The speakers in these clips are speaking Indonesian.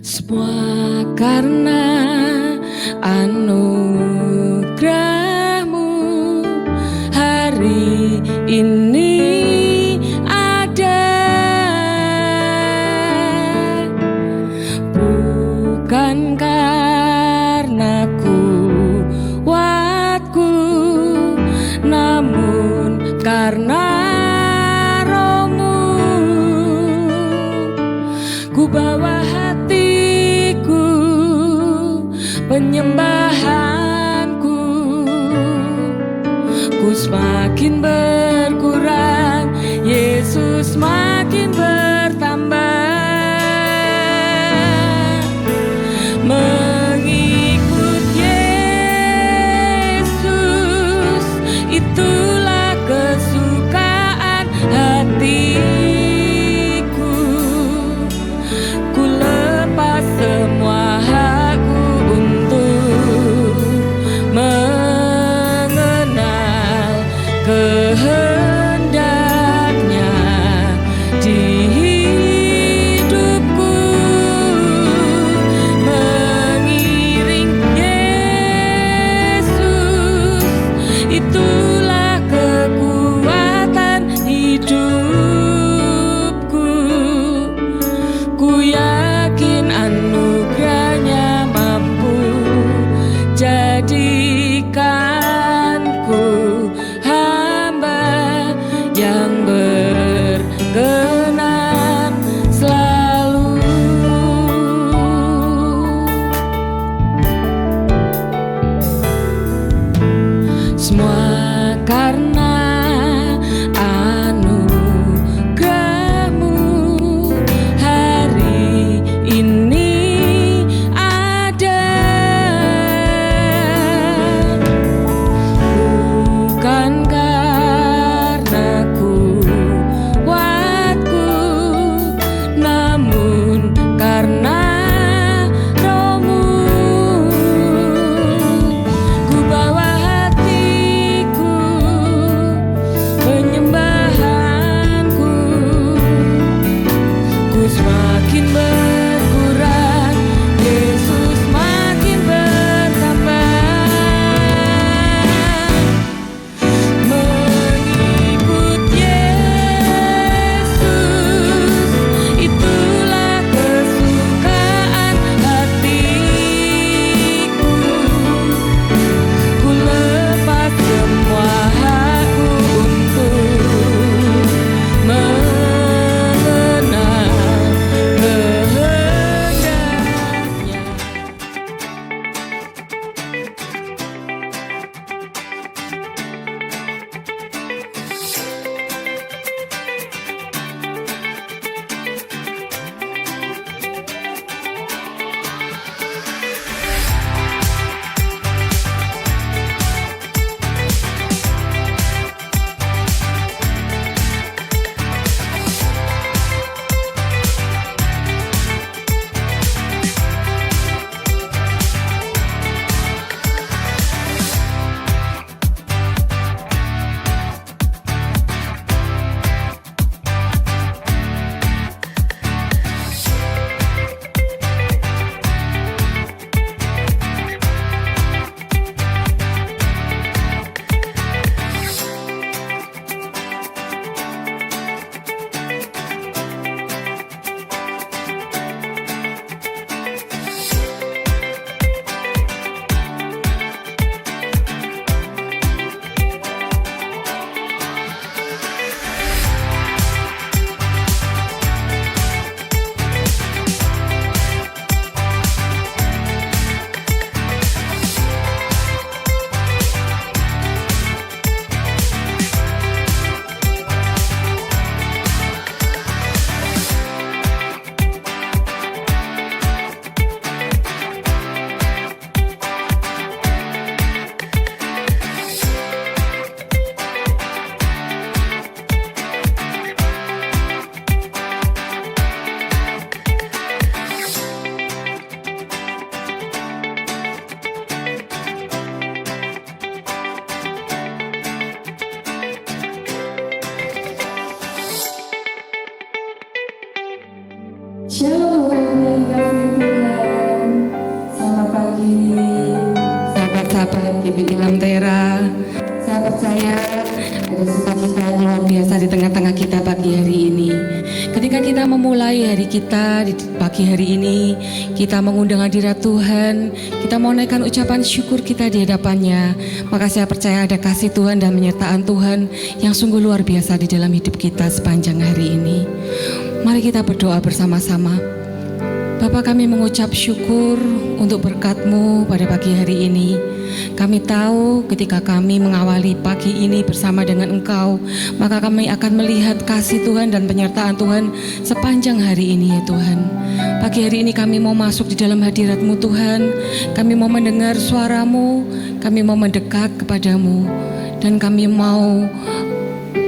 Semua karena anugerah-Mu hari ini ada, bukan karena kuatku, namun karena Roh-Mu. Ku bawa hatiku, penyembahanku, ku semakin berkurang, Yesus makin bertambah. Mengikut Yesus, itulah kesukaan hatiku. Ku lepas semua hakku untuk mengenal kehendak-Nya di hidupku. Mengiring Yesus, itulah kekuatan hidupku. Ku yakin anugerah-Nya mampu jadikanku hamba yang berkenan selalu. Semua karena anugerah-Mu hari ini Bibi Lamtera. Saya percaya ada sukacita yang luar biasa di tengah-tengah kita pagi hari ini. Ketika kita memulai hari kita di pagi hari ini, kita mengundang hadirat Tuhan, kita mau naikkan ucapan syukur kita di hadapannya. Maka saya percaya ada kasih Tuhan dan penyertaan Tuhan yang sungguh luar biasa di dalam hidup kita sepanjang hari ini. Mari kita berdoa bersama-sama. Bapa, kami mengucap syukur untuk berkat-Mu pada pagi hari ini. Kami tahu ketika kami mengawali pagi ini bersama dengan Engkau, maka kami akan melihat kasih Tuhan dan penyertaan Tuhan sepanjang hari ini ya Tuhan. Pagi hari ini kami mau masuk di dalam hadirat-Mu Tuhan. Kami mau mendengar suara-Mu, kami mau mendekat kepadamu, dan kami mau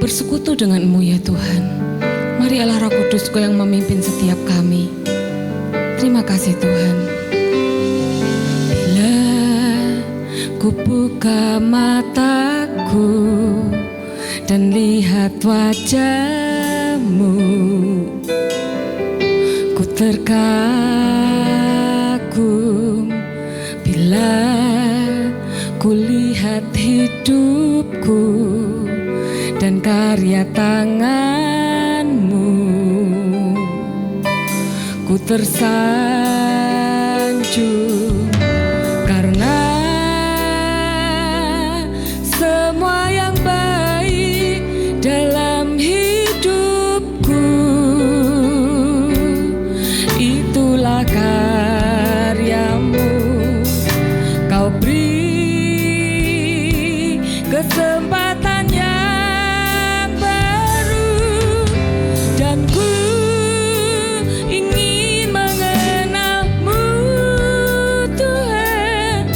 bersekutu dengan-Mu ya Tuhan. Mari Allah Roh Kudus, Kau yang memimpin setiap kami. Terima kasih Tuhan. Bila ku buka mataku dan lihat wajah-Mu, ku terkagum. Bila ku lihat hidupku dan karya tangan-Mu, ku tersanjung karena semua yang baik dalam hidupku itulah karya-Mu. Kau beri kesempatan yang baru dan ku ingin mengenal-Mu Tuhan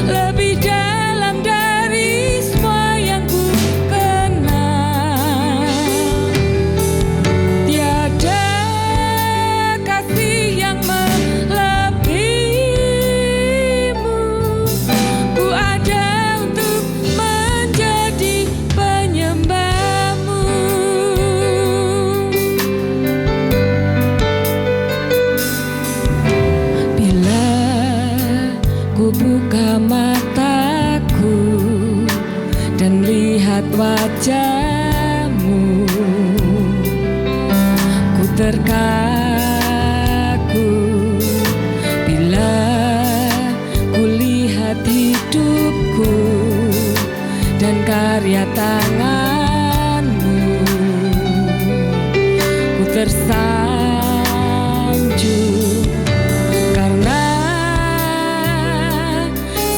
lebih dalam dari semua yang ku kenal. Tiada kasih yang melebihi-Mu. Ku ada untuk menjadi penyembah-Mu. Bila ku buka mataku dan lihat wajah-Mu, ku terkagum. Bila ku lihat hidupku dan karya tangan-Mu, ku tersanjung karena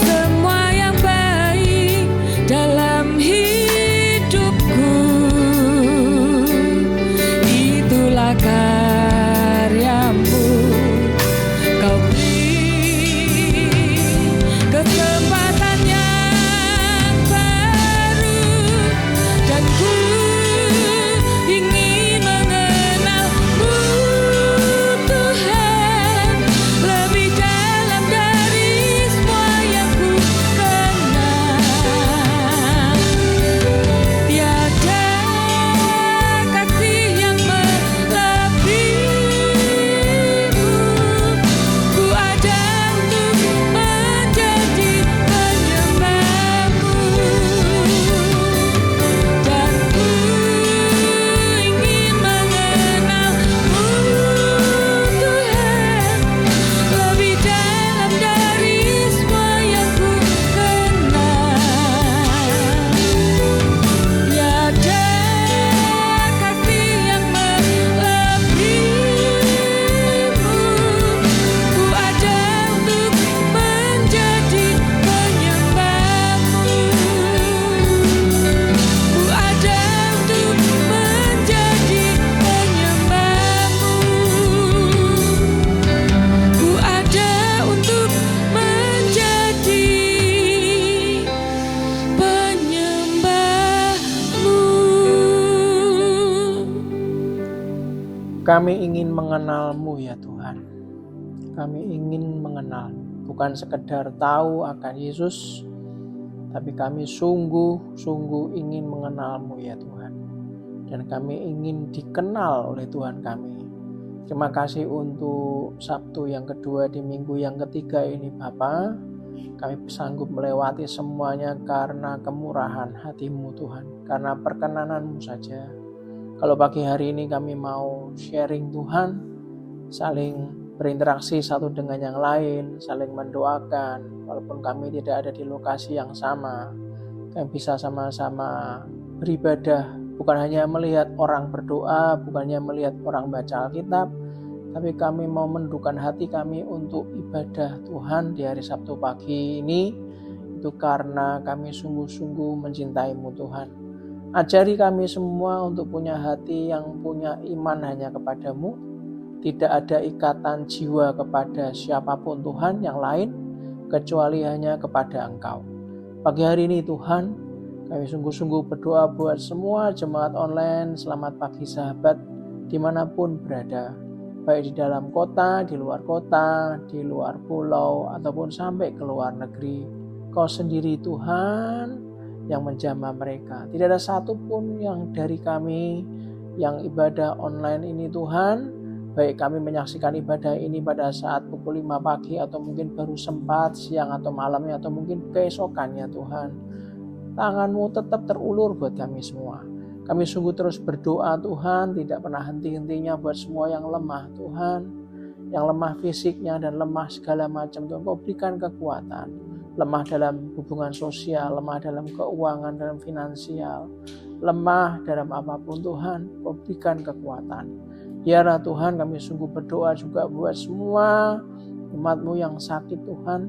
semua yang baik dalam hidupku itulah karya-Mu. Kau beri kesempatan yang baru dan ku ingin mengenal-Mu Tuhan lebih dalam dari semua yang ku kenal. Tiada kasih yang melebihi-Mu. Ku ada untuk menjadi penyembah-Mu dan ku ingin mengenal-Mu Tuhan lebih dalam dari semua yang ku kenal. Tiada kasih yang melebihi-Mu. Ku ada untuk menjadi penyembah-Mu. Ku ada untuk menjadi penyembah-Mu. Ku ada untuk menjadi penyembah-Mu. Kami ingin mengenal-Mu ya Tuhan. Kami ingin mengenal, bukan sekedar tahu akan Yesus, tapi kami sungguh-sungguh ingin mengenal-Mu ya Tuhan. Dan kami ingin dikenal oleh Tuhan kami. Terima kasih untuk Sabtu yang kedua di minggu yang ketiga ini Bapa. Kami sanggup melewati semuanya karena kemurahan hati-Mu Tuhan, karena perkenanan-Mu saja. Kalau pagi hari ini kami mau sharing Tuhan, saling berinteraksi satu dengan yang lain, saling mendoakan, walaupun kami tidak ada di lokasi yang sama, kami bisa sama-sama beribadah, bukan hanya melihat orang berdoa, bukan hanya melihat orang baca Alkitab, tapi kami mau menundukkan hati kami untuk ibadah Tuhan di hari Sabtu pagi ini. Itu karena kami sungguh-sungguh mencintai-Mu Tuhan. Ajari kami semua untuk punya hati yang punya iman hanya kepada-Mu. Tidak ada ikatan jiwa kepada siapapun Tuhan yang lain, kecuali hanya kepada Engkau. Pagi hari ini Tuhan, kami sungguh-sungguh berdoa buat semua jemaat online. Selamat pagi sahabat, dimanapun berada. Baik di dalam kota, di luar kota, di luar pulau, ataupun sampai ke luar negeri. Kau sendiri Tuhan yang menjamah mereka. Tidak ada satupun yang dari kami yang ibadah online ini Tuhan, baik kami menyaksikan ibadah ini pada saat pukul 5 pagi atau mungkin baru sempat siang atau malamnya atau mungkin keesokannya Tuhan. Tangan-Mu tetap terulur buat kami semua. Kami sungguh terus berdoa Tuhan, tidak pernah henti-hentinya buat semua yang lemah Tuhan. Yang lemah fisiknya dan lemah segala macam Tuhan, Kau berikan kekuatan. Lemah dalam hubungan sosial, lemah dalam keuangan, dalam finansial. Lemah dalam apapun Tuhan, Kau berikan kekuatan. Biarlah Tuhan kami sungguh berdoa juga buat semua umat-Mu yang sakit Tuhan,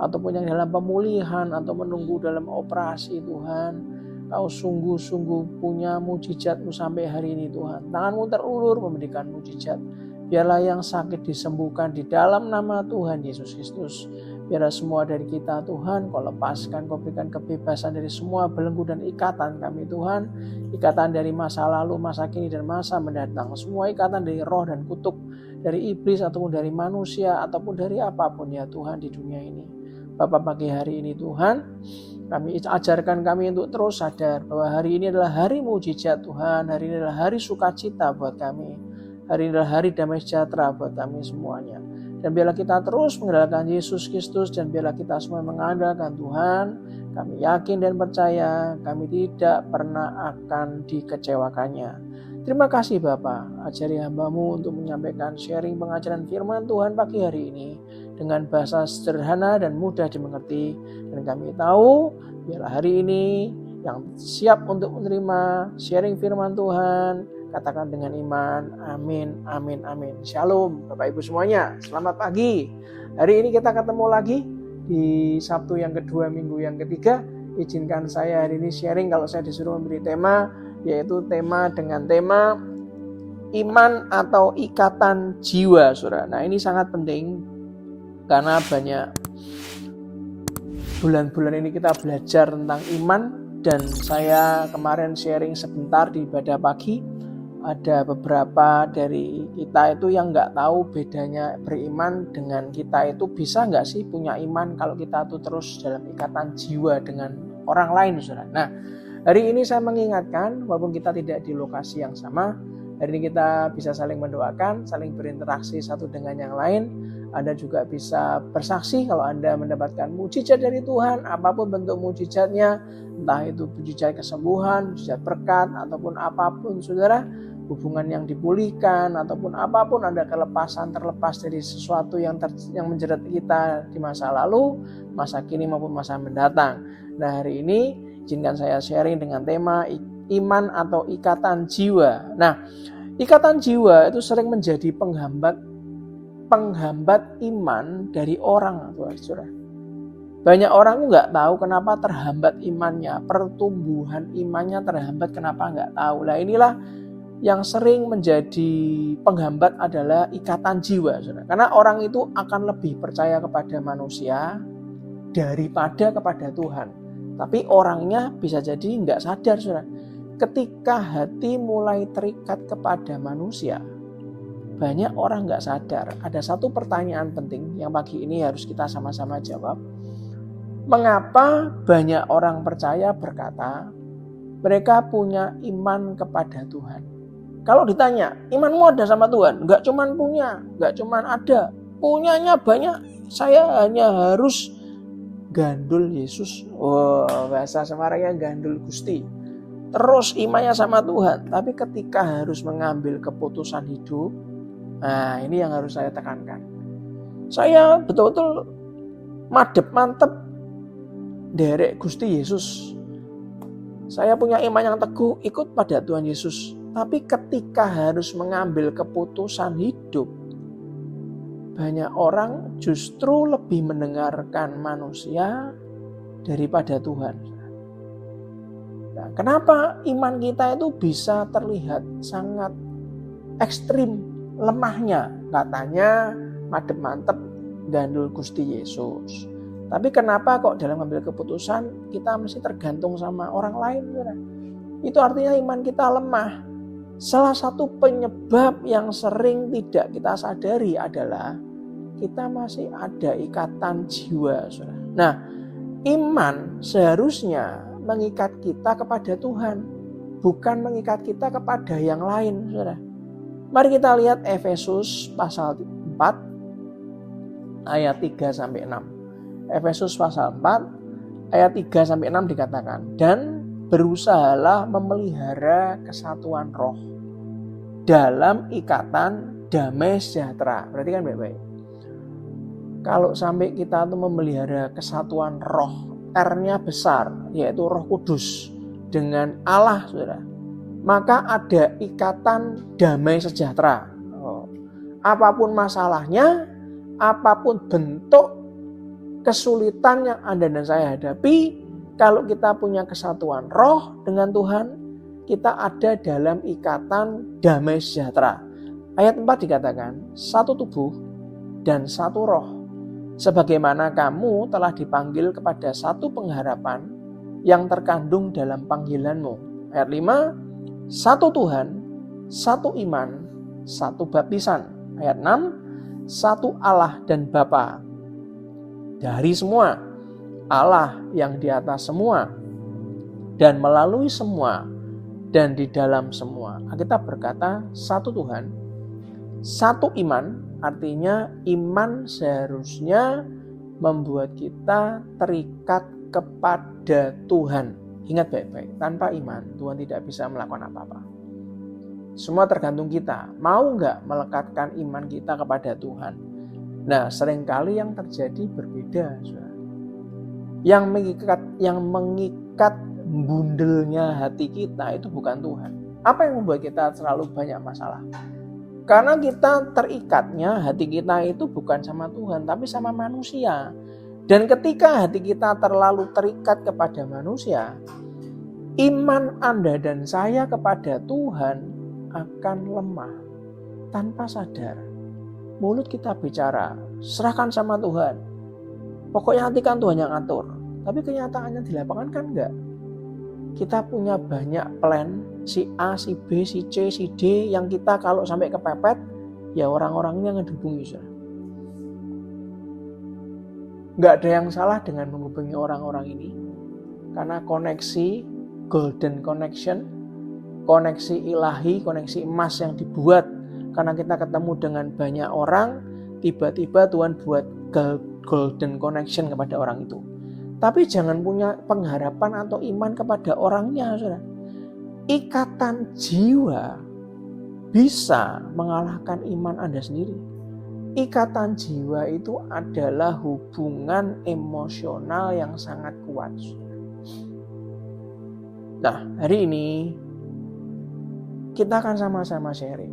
ataupun yang dalam pemulihan atau menunggu dalam operasi Tuhan. Kau sungguh-sungguh punya mujizat-Mu sampai hari ini Tuhan. Tangan-Mu terulur memberikan mujizat. Biarlah yang sakit disembuhkan di dalam nama Tuhan Yesus Kristus. Biarlah semua dari kita Tuhan, Kau lepaskan, Kau berikan kebebasan dari semua belenggu dan ikatan kami Tuhan. Ikatan dari masa lalu, masa kini, dan masa mendatang. Semua ikatan dari roh dan kutuk, dari iblis ataupun dari manusia, ataupun dari apapun ya Tuhan di dunia ini. Bapak pagi hari ini Tuhan, kami ajarkan kami untuk terus sadar bahwa hari ini adalah hari mujizat Tuhan. Hari ini adalah hari sukacita buat kami. Hari ini adalah hari damai sejahtera buat kami semuanya. Dan biarlah kita terus mengandalkan Yesus Kristus, dan biarlah kita semua mengandalkan Tuhan. Kami yakin dan percaya kami tidak pernah akan dikecewakannya. Terima kasih Bapa, ajari hamba-Mu untuk menyampaikan sharing pengajaran firman Tuhan pagi hari ini dengan bahasa sederhana dan mudah dimengerti. Dan kami tahu biarlah hari ini yang siap untuk menerima sharing firman Tuhan, katakan dengan iman, amin, amin, amin. Shalom Bapak Ibu semuanya, selamat pagi. Hari ini kita ketemu lagi di Sabtu yang kedua, minggu yang ketiga. Izinkan saya hari ini sharing kalau saya disuruh memberi tema, yaitu tema dengan tema iman atau ikatan jiwa, saudara. Nah ini sangat penting karena banyak bulan-bulan ini kita belajar tentang iman, dan saya kemarin sharing sebentar di ibadah pagi. Ada beberapa dari kita itu yang nggak tahu bedanya beriman dengan kita itu bisa nggak sih punya iman kalau kita tuh terus dalam ikatan jiwa dengan orang lain, saudara. Nah, hari ini saya mengingatkan, walaupun kita tidak di lokasi yang sama, hari ini kita bisa saling mendoakan, saling berinteraksi satu dengan yang lain. Anda juga bisa bersaksi kalau Anda mendapatkan mujizat dari Tuhan, apapun bentuk mujizatnya, entah itu mujizat kesembuhan, mujizat berkat, ataupun apapun, saudara. Hubungan yang dipulihkan, ataupun apapun Anda kelepasan, terlepas dari sesuatu yang menjerat kita di masa lalu, masa kini maupun masa mendatang. Nah hari ini izinkan saya sharing dengan tema iman atau ikatan jiwa. Nah ikatan jiwa itu sering menjadi penghambat iman dari orang, saudara. Banyak orang nggak tahu kenapa terhambat imannya, pertumbuhan imannya terhambat, kenapa nggak tahu. Nah inilah yang sering menjadi penghambat adalah ikatan jiwa, saudara. Karena orang itu akan lebih percaya kepada manusia daripada kepada Tuhan. Tapi orangnya bisa jadi nggak sadar, saudara. Ketika hati mulai terikat kepada manusia, banyak orang nggak sadar. Ada satu pertanyaan penting yang pagi ini harus kita sama-sama jawab. Mengapa banyak orang percaya berkata mereka punya iman kepada Tuhan? Kalau ditanya, imanmu ada sama Tuhan? Enggak cuman punya, enggak cuman ada. Punyanya banyak, saya hanya harus gandul Yesus. Bahasa Semarangnya gandul Gusti. Terus imannya sama Tuhan, tapi ketika harus mengambil keputusan hidup, nah ini yang harus saya tekankan. Saya betul-betul mantep derek Gusti Yesus. Saya punya iman yang teguh, ikut pada Tuhan Yesus. Tapi ketika harus mengambil keputusan hidup, banyak orang justru lebih mendengarkan manusia daripada Tuhan. Nah, kenapa iman kita itu bisa terlihat sangat ekstrim lemahnya? Katanya mantep gandul Gusti Yesus. Tapi kenapa kok dalam mengambil keputusan kita mesti tergantung sama orang lain? Itu artinya iman kita lemah. Salah satu penyebab yang sering tidak kita sadari adalah kita masih ada ikatan jiwa. Nah, iman seharusnya mengikat kita kepada Tuhan, bukan mengikat kita kepada yang lain. Mari kita lihat Efesus pasal 4 ayat 3-6. Efesus pasal 4 ayat 3-6 dikatakan, dan berusahalah memelihara kesatuan roh dalam ikatan damai sejahtera. Berarti kan baik-baik. Kalau sampai kita tuh memelihara kesatuan roh, R-nya besar, yaitu Roh Kudus dengan Allah, saudara, maka ada ikatan damai sejahtera. Apapun masalahnya, apapun bentuk kesulitan yang Anda dan saya hadapi, kalau kita punya kesatuan roh dengan Tuhan, kita ada dalam ikatan damai sejahtera. Ayat 4 dikatakan, satu tubuh dan satu roh. Sebagaimana kamu telah dipanggil kepada satu pengharapan yang terkandung dalam panggilanmu. Ayat 5, satu Tuhan, satu iman, satu baptisan. Ayat 6, satu Allah dan Bapa dari semua, Allah yang di atas semua dan melalui semua dan di dalam semua. Alkitab berkata satu Tuhan, satu iman. Artinya iman seharusnya membuat kita terikat kepada Tuhan. Ingat baik-baik, tanpa iman Tuhan tidak bisa melakukan apa-apa. Semua tergantung kita. Mau nggak melekatkan iman kita kepada Tuhan? Nah, seringkali yang terjadi berbeda. Yang mengikat bundelnya hati kita itu bukan Tuhan. Apa yang membuat kita selalu banyak masalah? Karena kita terikatnya, hati kita itu bukan sama Tuhan, tapi sama manusia. Dan ketika hati kita terlalu terikat kepada manusia, iman Anda dan saya kepada Tuhan akan lemah tanpa sadar. Mulut kita bicara, serahkan sama Tuhan. Pokoknya nanti kan Tuhan yang atur. Tapi kenyataannya di lapangan kan enggak. Kita punya banyak plan, si A, si B, si C, si D, yang kita kalau sampai kepepet, ya orang-orangnya ngedukung. Enggak ada yang salah dengan menghubungi orang-orang ini. Karena koneksi, golden connection, koneksi ilahi, koneksi emas yang dibuat. Karena kita ketemu dengan banyak orang, tiba-tiba Tuhan buat golden connection kepada orang itu. Tapi jangan punya pengharapan atau iman kepada orangnya, saudara. Ikatan jiwa bisa mengalahkan iman Anda sendiri. Ikatan jiwa itu adalah hubungan emosional yang sangat kuat. Nah, hari ini kita akan sama-sama sharing.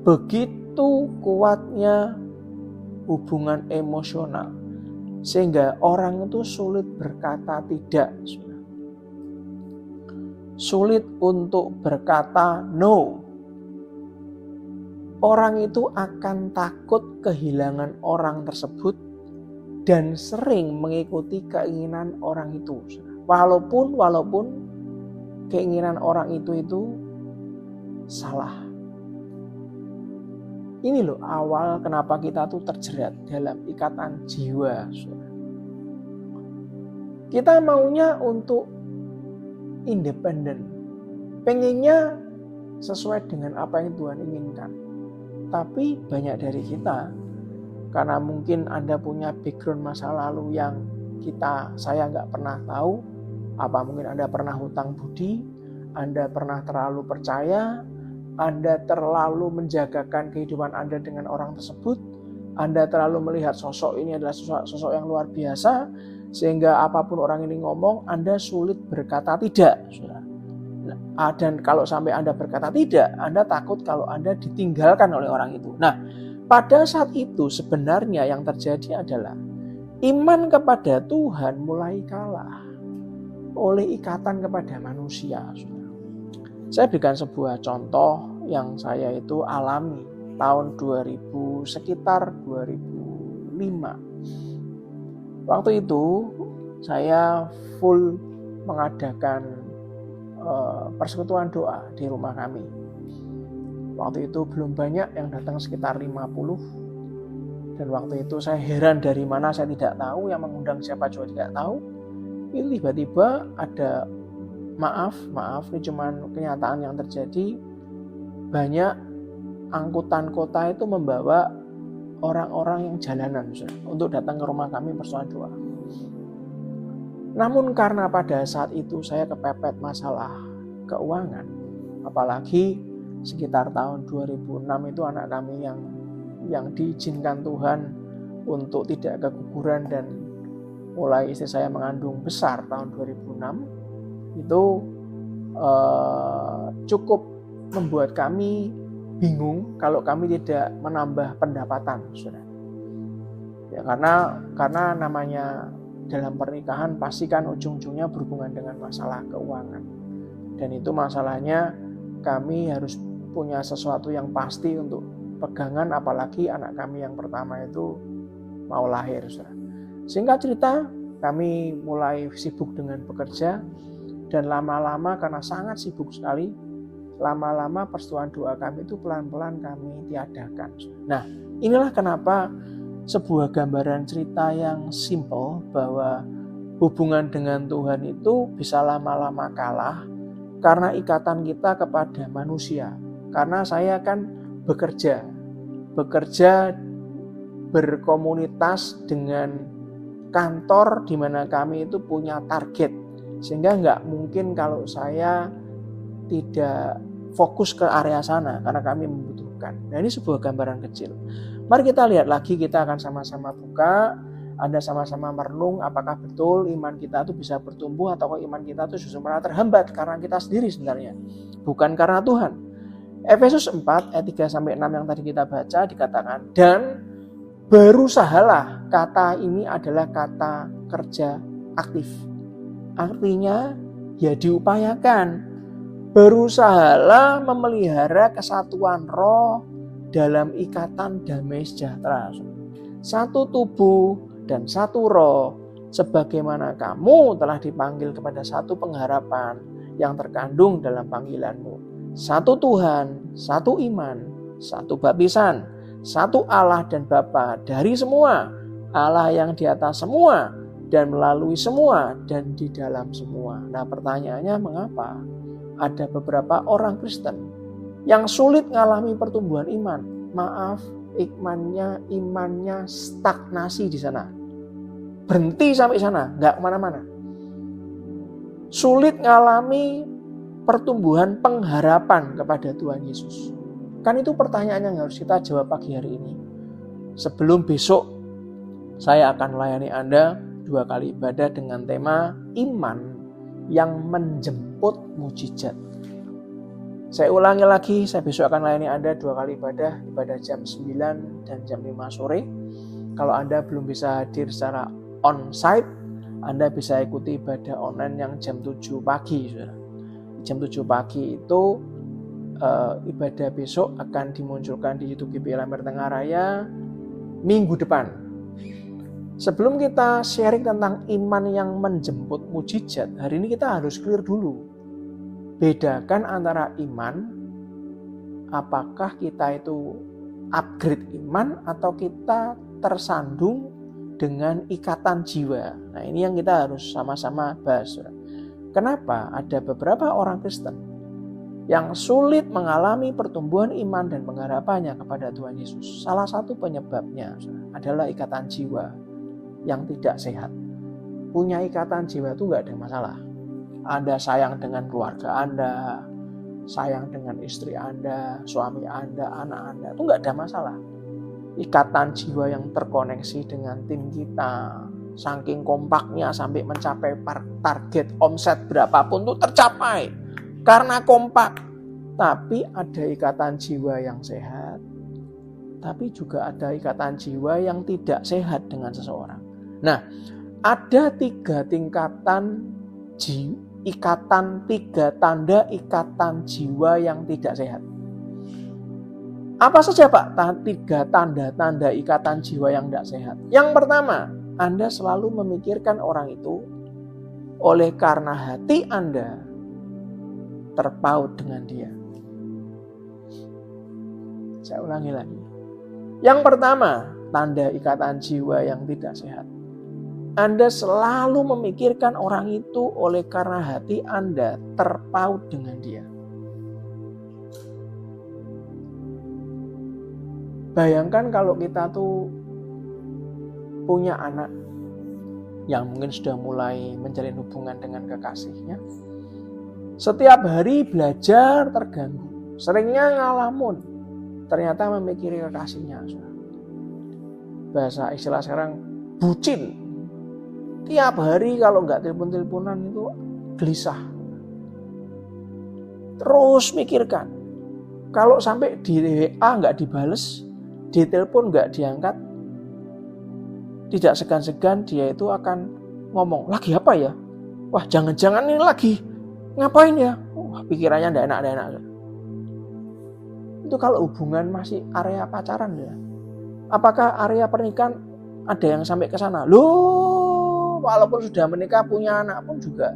Begitu kuatnya hubungan emosional sehingga orang itu sulit berkata tidak. Sulit untuk berkata no. Orang itu akan takut kehilangan orang tersebut dan sering mengikuti keinginan orang itu. Walaupun keinginan orang itu salah. Ini loh awal kenapa kita tuh terjerat dalam ikatan jiwa. Kita maunya untuk independen. Pengennya sesuai dengan apa yang Tuhan inginkan. Tapi banyak dari kita, karena mungkin Anda punya background masa lalu yang saya nggak pernah tahu. Apa mungkin Anda pernah hutang budi, Anda pernah terlalu percaya, Anda terlalu menjagakan kehidupan Anda dengan orang tersebut, Anda terlalu melihat sosok ini adalah sosok yang luar biasa, sehingga apapun orang ini ngomong, Anda sulit berkata tidak. Dan kalau sampai Anda berkata tidak, Anda takut kalau Anda ditinggalkan oleh orang itu. Nah, pada saat itu sebenarnya yang terjadi adalah iman kepada Tuhan mulai kalah oleh ikatan kepada manusia. Saya berikan sebuah contoh yang saya itu alami tahun 2000, sekitar 2005. Waktu itu saya full mengadakan persekutuan doa di rumah kami. Waktu itu belum banyak yang datang, sekitar 50. Dan waktu itu saya heran dari mana saya tidak tahu, yang mengundang siapa juga tidak tahu. Ini tiba-tiba ada maaf ini cuma kenyataan yang terjadi. Banyak angkutan kota itu membawa orang-orang yang jalanan untuk datang ke rumah kami persekutuan doa. Namun karena pada saat itu saya kepepet masalah keuangan, apalagi sekitar tahun 2006 itu anak kami yang diizinkan Tuhan untuk tidak keguguran, dan mulai istri saya mengandung besar tahun 2006 itu cukup membuat kami bingung kalau kami tidak menambah pendapatan, saudara. Ya, karena namanya dalam pernikahan pasti kan ujung-ujungnya berhubungan dengan masalah keuangan. Dan itu masalahnya kami harus punya sesuatu yang pasti untuk pegangan, apalagi anak kami yang pertama itu mau lahir. Singkat cerita, kami mulai sibuk dengan bekerja, dan lama-lama karena sangat sibuk sekali, lama-lama persekutuan doa kami itu pelan-pelan kami tiadakan. Nah, inilah kenapa sebuah gambaran cerita yang simple bahwa hubungan dengan Tuhan itu bisa lama-lama kalah karena ikatan kita kepada manusia. Karena saya kan bekerja berkomunitas dengan kantor di mana kami itu punya target, sehingga nggak mungkin kalau saya tidak fokus ke area sana karena kami membutuhkan. Nah, ini sebuah gambaran kecil. Mari kita lihat lagi, kita akan sama-sama buka, Anda sama-sama merenung apakah betul iman kita itu bisa bertumbuh atau iman kita itu justru malah terhambat karena kita sendiri sebenarnya, bukan karena Tuhan. Efesus 4 ayat 3-6 yang tadi kita baca dikatakan, dan berusahalah, kata ini adalah kata kerja aktif. Artinya ya diupayakan. Berusahalah memelihara kesatuan roh dalam ikatan damai sejahtera. Satu tubuh dan satu roh, sebagaimana kamu telah dipanggil kepada satu pengharapan yang terkandung dalam panggilanmu. Satu Tuhan, satu iman, satu baptisan, satu Allah dan Bapa dari semua, Allah yang di atas semua dan melalui semua dan di dalam semua. Nah, pertanyaannya mengapa ada beberapa orang Kristen yang sulit mengalami pertumbuhan iman? Maaf, imannya stagnasi di sana. Berhenti sampai sana, nggak kemana-mana. Sulit mengalami pertumbuhan pengharapan kepada Tuhan Yesus. Kan itu pertanyaan yang harus kita jawab pagi hari ini. Sebelum besok saya akan melayani Anda 2 kali ibadah dengan tema iman yang menjemput mujizat. Saya ulangi lagi, saya besok akan melayani Anda 2 kali ibadah jam 9 dan jam 5 sore. Kalau Anda belum bisa hadir secara on-site, Anda bisa ikuti ibadah online yang jam 7 pagi. Jam 7 pagi itu ibadah besok akan dimunculkan di YouTube GPI Lamber Tengah Raya minggu depan. Sebelum kita sharing tentang iman yang menjemput mujizat, hari ini kita harus clear dulu. Bedakan antara iman, apakah kita itu upgrade iman atau kita tersandung dengan ikatan jiwa. Nah, ini yang kita harus sama-sama bahas. Kenapa ada beberapa orang Kristen yang sulit mengalami pertumbuhan iman dan pengharapannya kepada Tuhan Yesus? Salah satu penyebabnya adalah ikatan jiwa yang tidak sehat. punya ikatan jiwa itu nggak ada masalah. Anda sayang dengan keluarga Anda, sayang dengan istri Anda, suami Anda, anak Anda, itu nggak ada masalah. Ikatan jiwa yang terkoneksi dengan tim kita, saking kompaknya sampai mencapai target omset berapapun itu tercapai karena kompak. Tapi ada ikatan jiwa yang sehat, tapi juga ada ikatan jiwa yang tidak sehat dengan seseorang. Nah, ada 3 tingkatan tiga tanda ikatan jiwa yang tidak sehat. Apa saja Pak 3 tanda-tanda ikatan jiwa yang tidak sehat? Yang pertama, Anda selalu memikirkan orang itu oleh karena hati Anda terpaut dengan dia. Saya ulangi lagi. Yang pertama, tanda ikatan jiwa yang tidak sehat. Anda selalu memikirkan orang itu oleh karena hati Anda terpaut dengan dia. Bayangkan kalau kita tuh punya anak yang mungkin sudah mulai menjalin hubungan dengan kekasihnya. Setiap hari belajar terganggu, seringnya ngalamun, ternyata memikiri kekasihnya. Bahasa istilah sekarang bucin. Tiap hari kalau nggak telepon-teleponan itu gelisah. Terus mikirkan. Kalau sampai di WA nggak dibales, di telepon nggak diangkat, tidak segan-segan dia itu akan ngomong, lagi apa ya? Wah, jangan-jangan ini lagi ngapain ya? Wah, pikirannya nggak enak. Itu kalau hubungan masih area pacaran ya. Apakah area pernikahan ada yang sampai ke sana? Loh, walaupun sudah menikah punya anak pun juga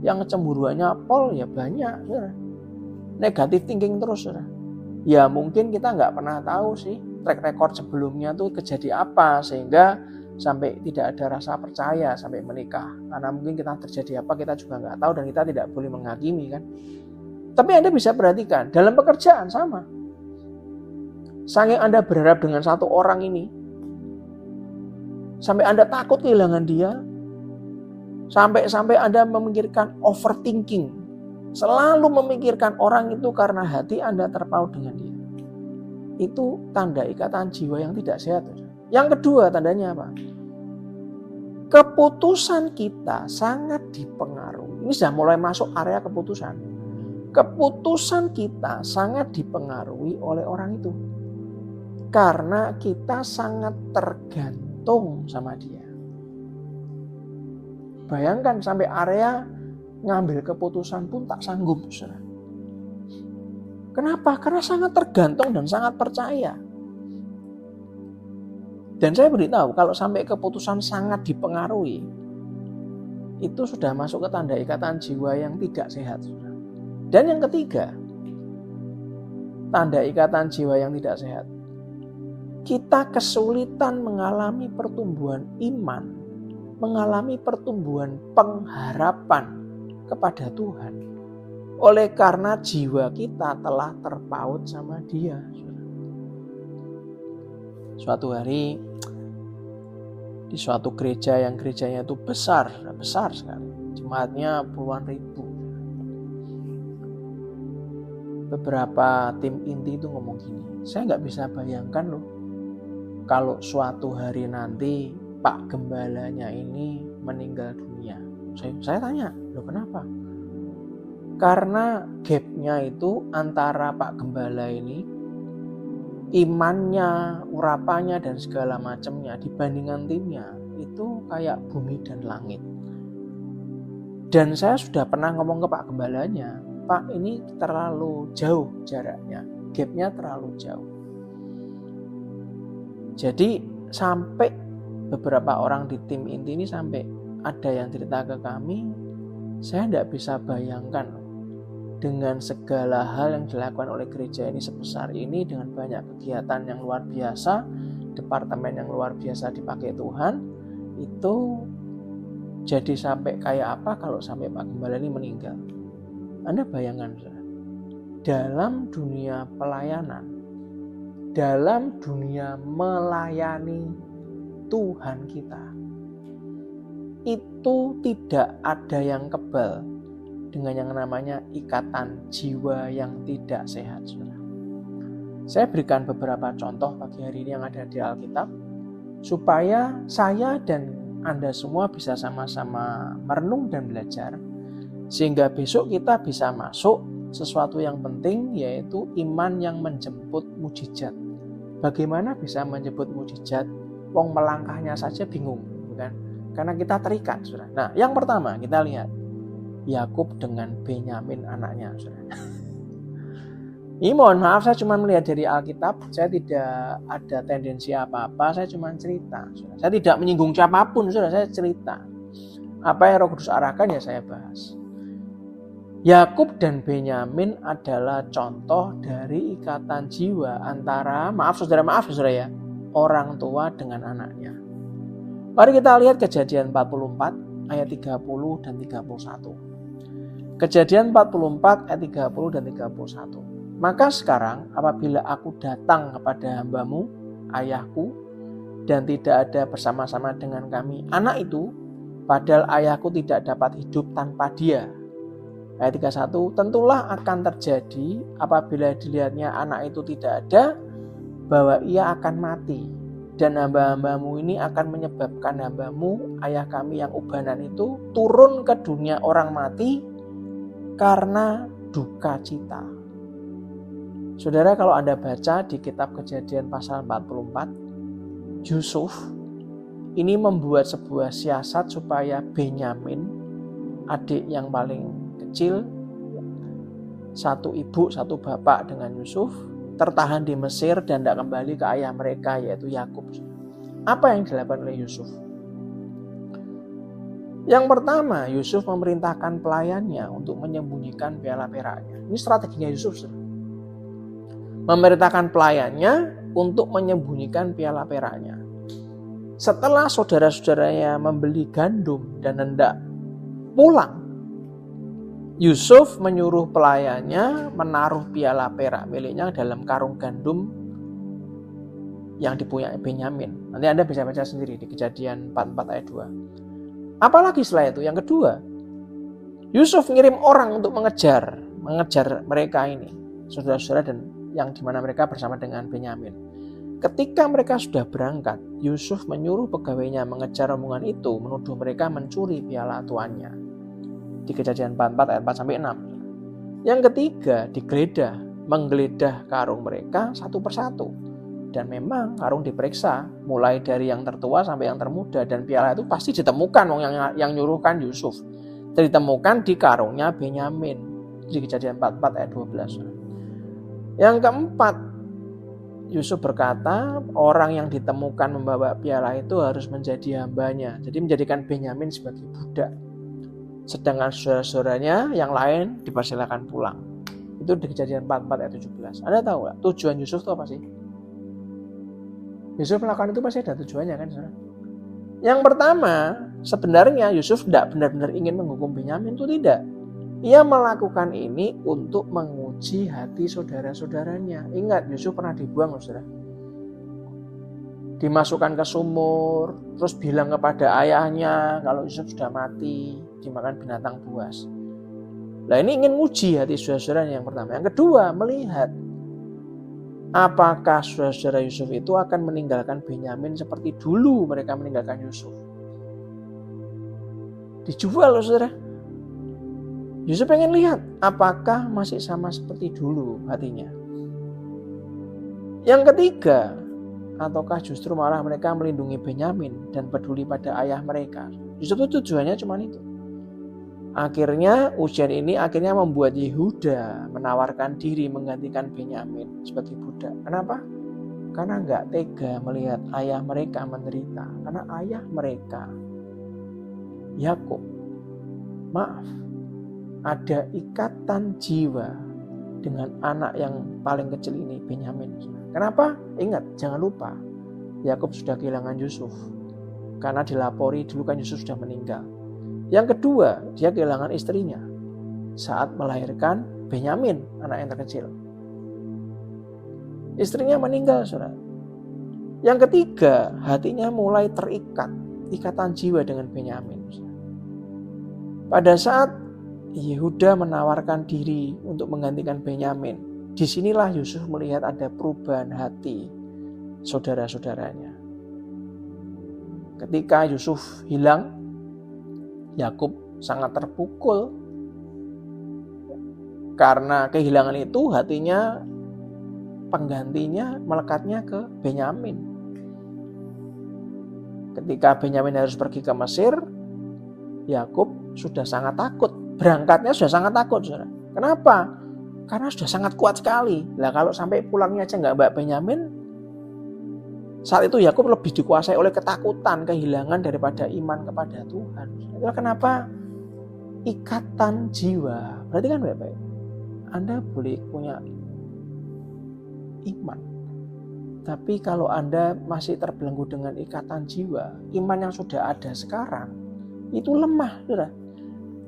yang cemburuannya pol ya banyak. Ya. Negatif thinking terus. Ya mungkin kita nggak pernah tahu sih track record sebelumnya tuh kejadian apa sehingga sampai tidak ada rasa percaya sampai menikah. Karena mungkin kita terjadi apa kita juga nggak tahu dan kita tidak boleh menghakimi kan. Tapi Anda bisa perhatikan dalam pekerjaan sama. Saking Anda berharap dengan satu orang ini, sampai Anda takut kehilangan dia, sampai Anda memikirkan overthinking, selalu memikirkan orang itu karena hati Anda terpaut dengan dia. Itu tanda ikatan jiwa yang tidak sehat. Yang kedua tandanya apa? Keputusan kita sangat dipengaruhi. Ini sudah mulai masuk area keputusan. Keputusan kita sangat dipengaruhi oleh orang itu. Karena kita sangat tergantung sama dia. Bayangkan sampai area ngambil keputusan pun tak sanggup. Saudara. Kenapa? Karena sangat tergantung dan sangat percaya. Dan saya beritahu kalau sampai keputusan sangat dipengaruhi, itu sudah masuk ke tanda ikatan jiwa yang tidak sehat. Saudara. Dan yang ketiga, tanda ikatan jiwa yang tidak sehat. Kita kesulitan mengalami pertumbuhan iman, mengalami pertumbuhan pengharapan kepada Tuhan. Oleh karena jiwa kita telah terpaut sama Dia. Suatu hari di suatu gereja yang gerejanya itu besar sekali. Jemaatnya puluhan ribu. Beberapa tim inti itu ngomong gini, saya nggak bisa bayangkan loh. Kalau suatu hari nanti Pak Gembalanya ini meninggal dunia. Saya tanya, loh kenapa? Karena gapnya itu antara Pak Gembala ini, imannya, urapannya dan segala macamnya dibandingkan timnya, itu kayak bumi dan langit. Dan saya sudah pernah ngomong ke Pak Gembalanya, Pak ini terlalu jauh jaraknya, gapnya terlalu jauh. Jadi sampai beberapa orang di tim inti ini sampai ada yang cerita ke kami, saya tidak bisa bayangkan dengan segala hal yang dilakukan oleh gereja ini sebesar ini dengan banyak kegiatan yang luar biasa, departemen yang luar biasa dipakai Tuhan, itu jadi sampai kayak apa kalau sampai Pak Gembala ini meninggal. Anda bayangkan, dalam dunia pelayanan, dalam dunia melayani Tuhan kita, itu tidak ada yang kebal dengan yang namanya ikatan jiwa yang tidak sehat, saudara. Saya berikan beberapa contoh pagi hari ini yang ada di Alkitab, supaya saya dan Anda semua bisa sama-sama merenung dan belajar, sehingga besok kita bisa masuk sesuatu yang penting, yaitu iman yang menjemput mujizat. Bagaimana bisa menjemput mujizat? Wong melangkahnya saja bingung, bukan? Karena kita terikat, saudara. Nah, yang pertama kita lihat Yakub dengan Benyamin anaknya, saudara. Ini mohon maaf, saya cuma melihat dari Alkitab, saya tidak ada tendensi apa-apa, saya cuma cerita, saudara. Saya tidak menyinggung siapapun, saudara, saya cerita. Apa yang Roh Kudus arahkan ya saya bahas. Yakub dan Benyamin adalah contoh dari ikatan jiwa antara, maaf saudara ya, orang tua dengan anaknya. Mari kita lihat Kejadian 44 ayat 30 dan 31. Kejadian 44 ayat 30 dan 31. Maka sekarang apabila aku datang kepada hambamu, ayahku, dan tidak ada bersama-sama dengan kami anak itu, padahal ayahku tidak dapat hidup tanpa dia. Ayat 31, tentulah akan terjadi apabila dilihatnya anak itu tidak ada, bahwa ia akan mati. Dan hamba-hambamu ini akan menyebabkan hambamu, ayah kami yang ubanan itu, turun ke dunia orang mati karena duka cita. Saudara, kalau Anda baca di kitab Kejadian pasal 44, Yusuf ini membuat sebuah siasat supaya Benyamin, adik yang paling kecil, satu ibu, satu bapak dengan Yusuf, tertahan di Mesir dan tidak kembali ke ayah mereka, yaitu Yakub. Apa yang dilakukan oleh Yusuf? Yang pertama, Yusuf memerintahkan pelayannya untuk menyembunyikan piala peraknya. Ini strateginya Yusuf. Memerintahkan pelayannya untuk menyembunyikan piala peraknya. Setelah saudara-saudaranya membeli gandum dan hendak pulang, Yusuf menyuruh pelayannya menaruh piala perak miliknya dalam karung gandum yang dipunyai Benyamin. Nanti Anda bisa baca sendiri di Kejadian 44 ayat 2. Apalagi setelah itu, yang kedua, Yusuf ngirim orang untuk mengejar mereka ini, saudara-saudara, dan yang dimana mereka bersama dengan Benyamin. Ketika mereka sudah berangkat, Yusuf menyuruh pegawainya mengejar rombongan itu, menuduh mereka mencuri piala tuannya. Di Kejadian 44 ayat 4 sampai 6. Yang ketiga, menggeledah karung mereka satu persatu. Dan memang karung diperiksa mulai dari yang tertua sampai yang termuda, dan piala itu pasti ditemukan yang nyuruhkan Yusuf. Ditemukan di karungnya Benyamin. Di Kejadian 44 ayat 12. Yang keempat, Yusuf berkata, orang yang ditemukan membawa piala itu harus menjadi hambanya. Jadi menjadikan Benyamin sebagai budak. Sedangkan saudara-saudaranya yang lain dipersilakan pulang. Itu di Kejadian 44 ayat 17. Anda tahu gak tujuan Yusuf itu apa sih? Yusuf melakukan itu pasti ada tujuannya kan, saudara? Yang pertama, sebenarnya Yusuf tidak benar-benar ingin menghukum Benyamin, itu tidak. Ia melakukan ini untuk menguji hati saudara-saudaranya. Ingat, Yusuf pernah dibuang, saudara. Dimasukkan ke sumur, terus bilang kepada ayahnya kalau Yusuf sudah mati, dimakan binatang buas. Nah, ini ingin uji hati saudara-saudaranya yang pertama. Yang kedua, melihat apakah saudara-saudara Yusuf itu akan meninggalkan Benyamin seperti dulu mereka meninggalkan Yusuf. Dijual loh, saudara. Yusuf pengen lihat apakah masih sama seperti dulu hatinya. Yang ketiga, ataukah justru malah mereka melindungi Benyamin dan peduli pada ayah mereka. Yusuf itu tujuannya cuma itu. Akhirnya ujian ini membuat Yehuda menawarkan diri menggantikan Benyamin sebagai budak. Kenapa? Karena nggak tega melihat ayah mereka menderita. Karena ayah mereka, Yakub, ada ikatan jiwa dengan anak yang paling kecil ini, Benyamin. Kenapa? Ingat, jangan lupa, Yakub sudah kehilangan Yusuf. Karena dilapori dulu kan Yusuf sudah meninggal. Yang kedua, dia kehilangan istrinya saat melahirkan Benyamin, anak yang terkecil. Istrinya meninggal, saudara. Yang ketiga, hatinya mulai terikat, ikatan jiwa dengan Benyamin. Pada saat Yehuda menawarkan diri untuk menggantikan Benyamin, disinilah Yusuf melihat ada perubahan hati saudara-saudaranya. Ketika Yusuf hilang, Yakub sangat terpukul. Karena kehilangan itu hatinya penggantinya melekatnya ke Benyamin. Ketika Benyamin harus pergi ke Mesir, Yakub sudah sangat takut. Berangkatnya sudah sangat takut, saudara. Kenapa? Karena sudah sangat kuat sekali. Lah kalau sampai pulangnya aja nggak bawa Benyamin, saat itu Yakub lebih dikuasai oleh ketakutan, kehilangan daripada iman kepada Tuhan. Itulah kenapa ikatan jiwa. Berarti kan baik-baik. Anda boleh punya iman. Tapi kalau Anda masih terbelenggu dengan ikatan jiwa, iman yang sudah ada sekarang, itu lemah, saudara.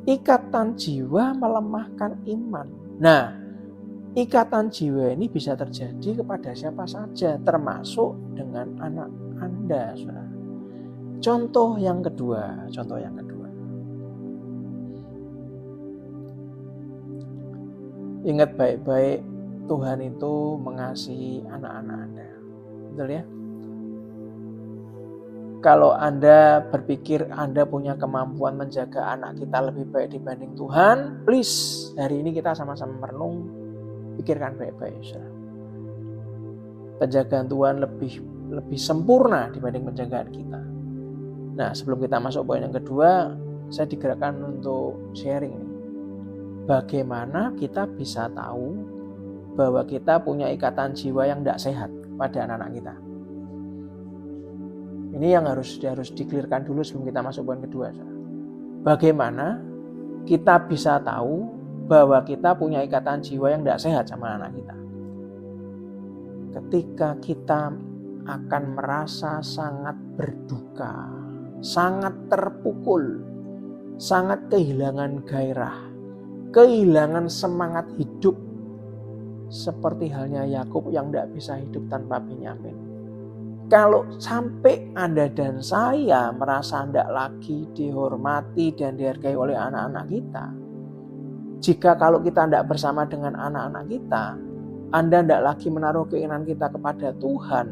Ikatan jiwa melemahkan iman. Nah, ikatan jiwa ini bisa terjadi kepada siapa saja, termasuk dengan anak Anda, saudara. Contoh yang kedua. Ingat baik-baik, Tuhan itu mengasihi anak-anak Anda. Betul ya? Kalau Anda berpikir Anda punya kemampuan menjaga anak kita lebih baik dibanding Tuhan, please, hari ini kita sama-sama merenung, pikirkan baik-baik. Penjagaan Tuhan lebih sempurna dibanding penjagaan kita. Nah, sebelum kita masuk poin yang kedua, saya digerakkan untuk sharing ini. Bagaimana kita bisa tahu bahwa kita punya ikatan jiwa yang tidak sehat pada anak-anak kita? Ini yang harus dikelirkan dulu sebelum kita masuk poin kedua. Bagaimana kita bisa tahu bahwa kita punya ikatan jiwa yang tidak sehat sama anak kita? Ketika kita akan merasa sangat berduka, sangat terpukul, sangat kehilangan gairah, kehilangan semangat hidup, seperti halnya Yakub yang tidak bisa hidup tanpa Benyamin. Kalau sampai Anda dan saya merasa tidak lagi dihormati dan dihargai oleh anak-anak kita, jika kalau kita tidak bersama dengan anak-anak kita, Anda tidak lagi menaruh keinginan kita kepada Tuhan,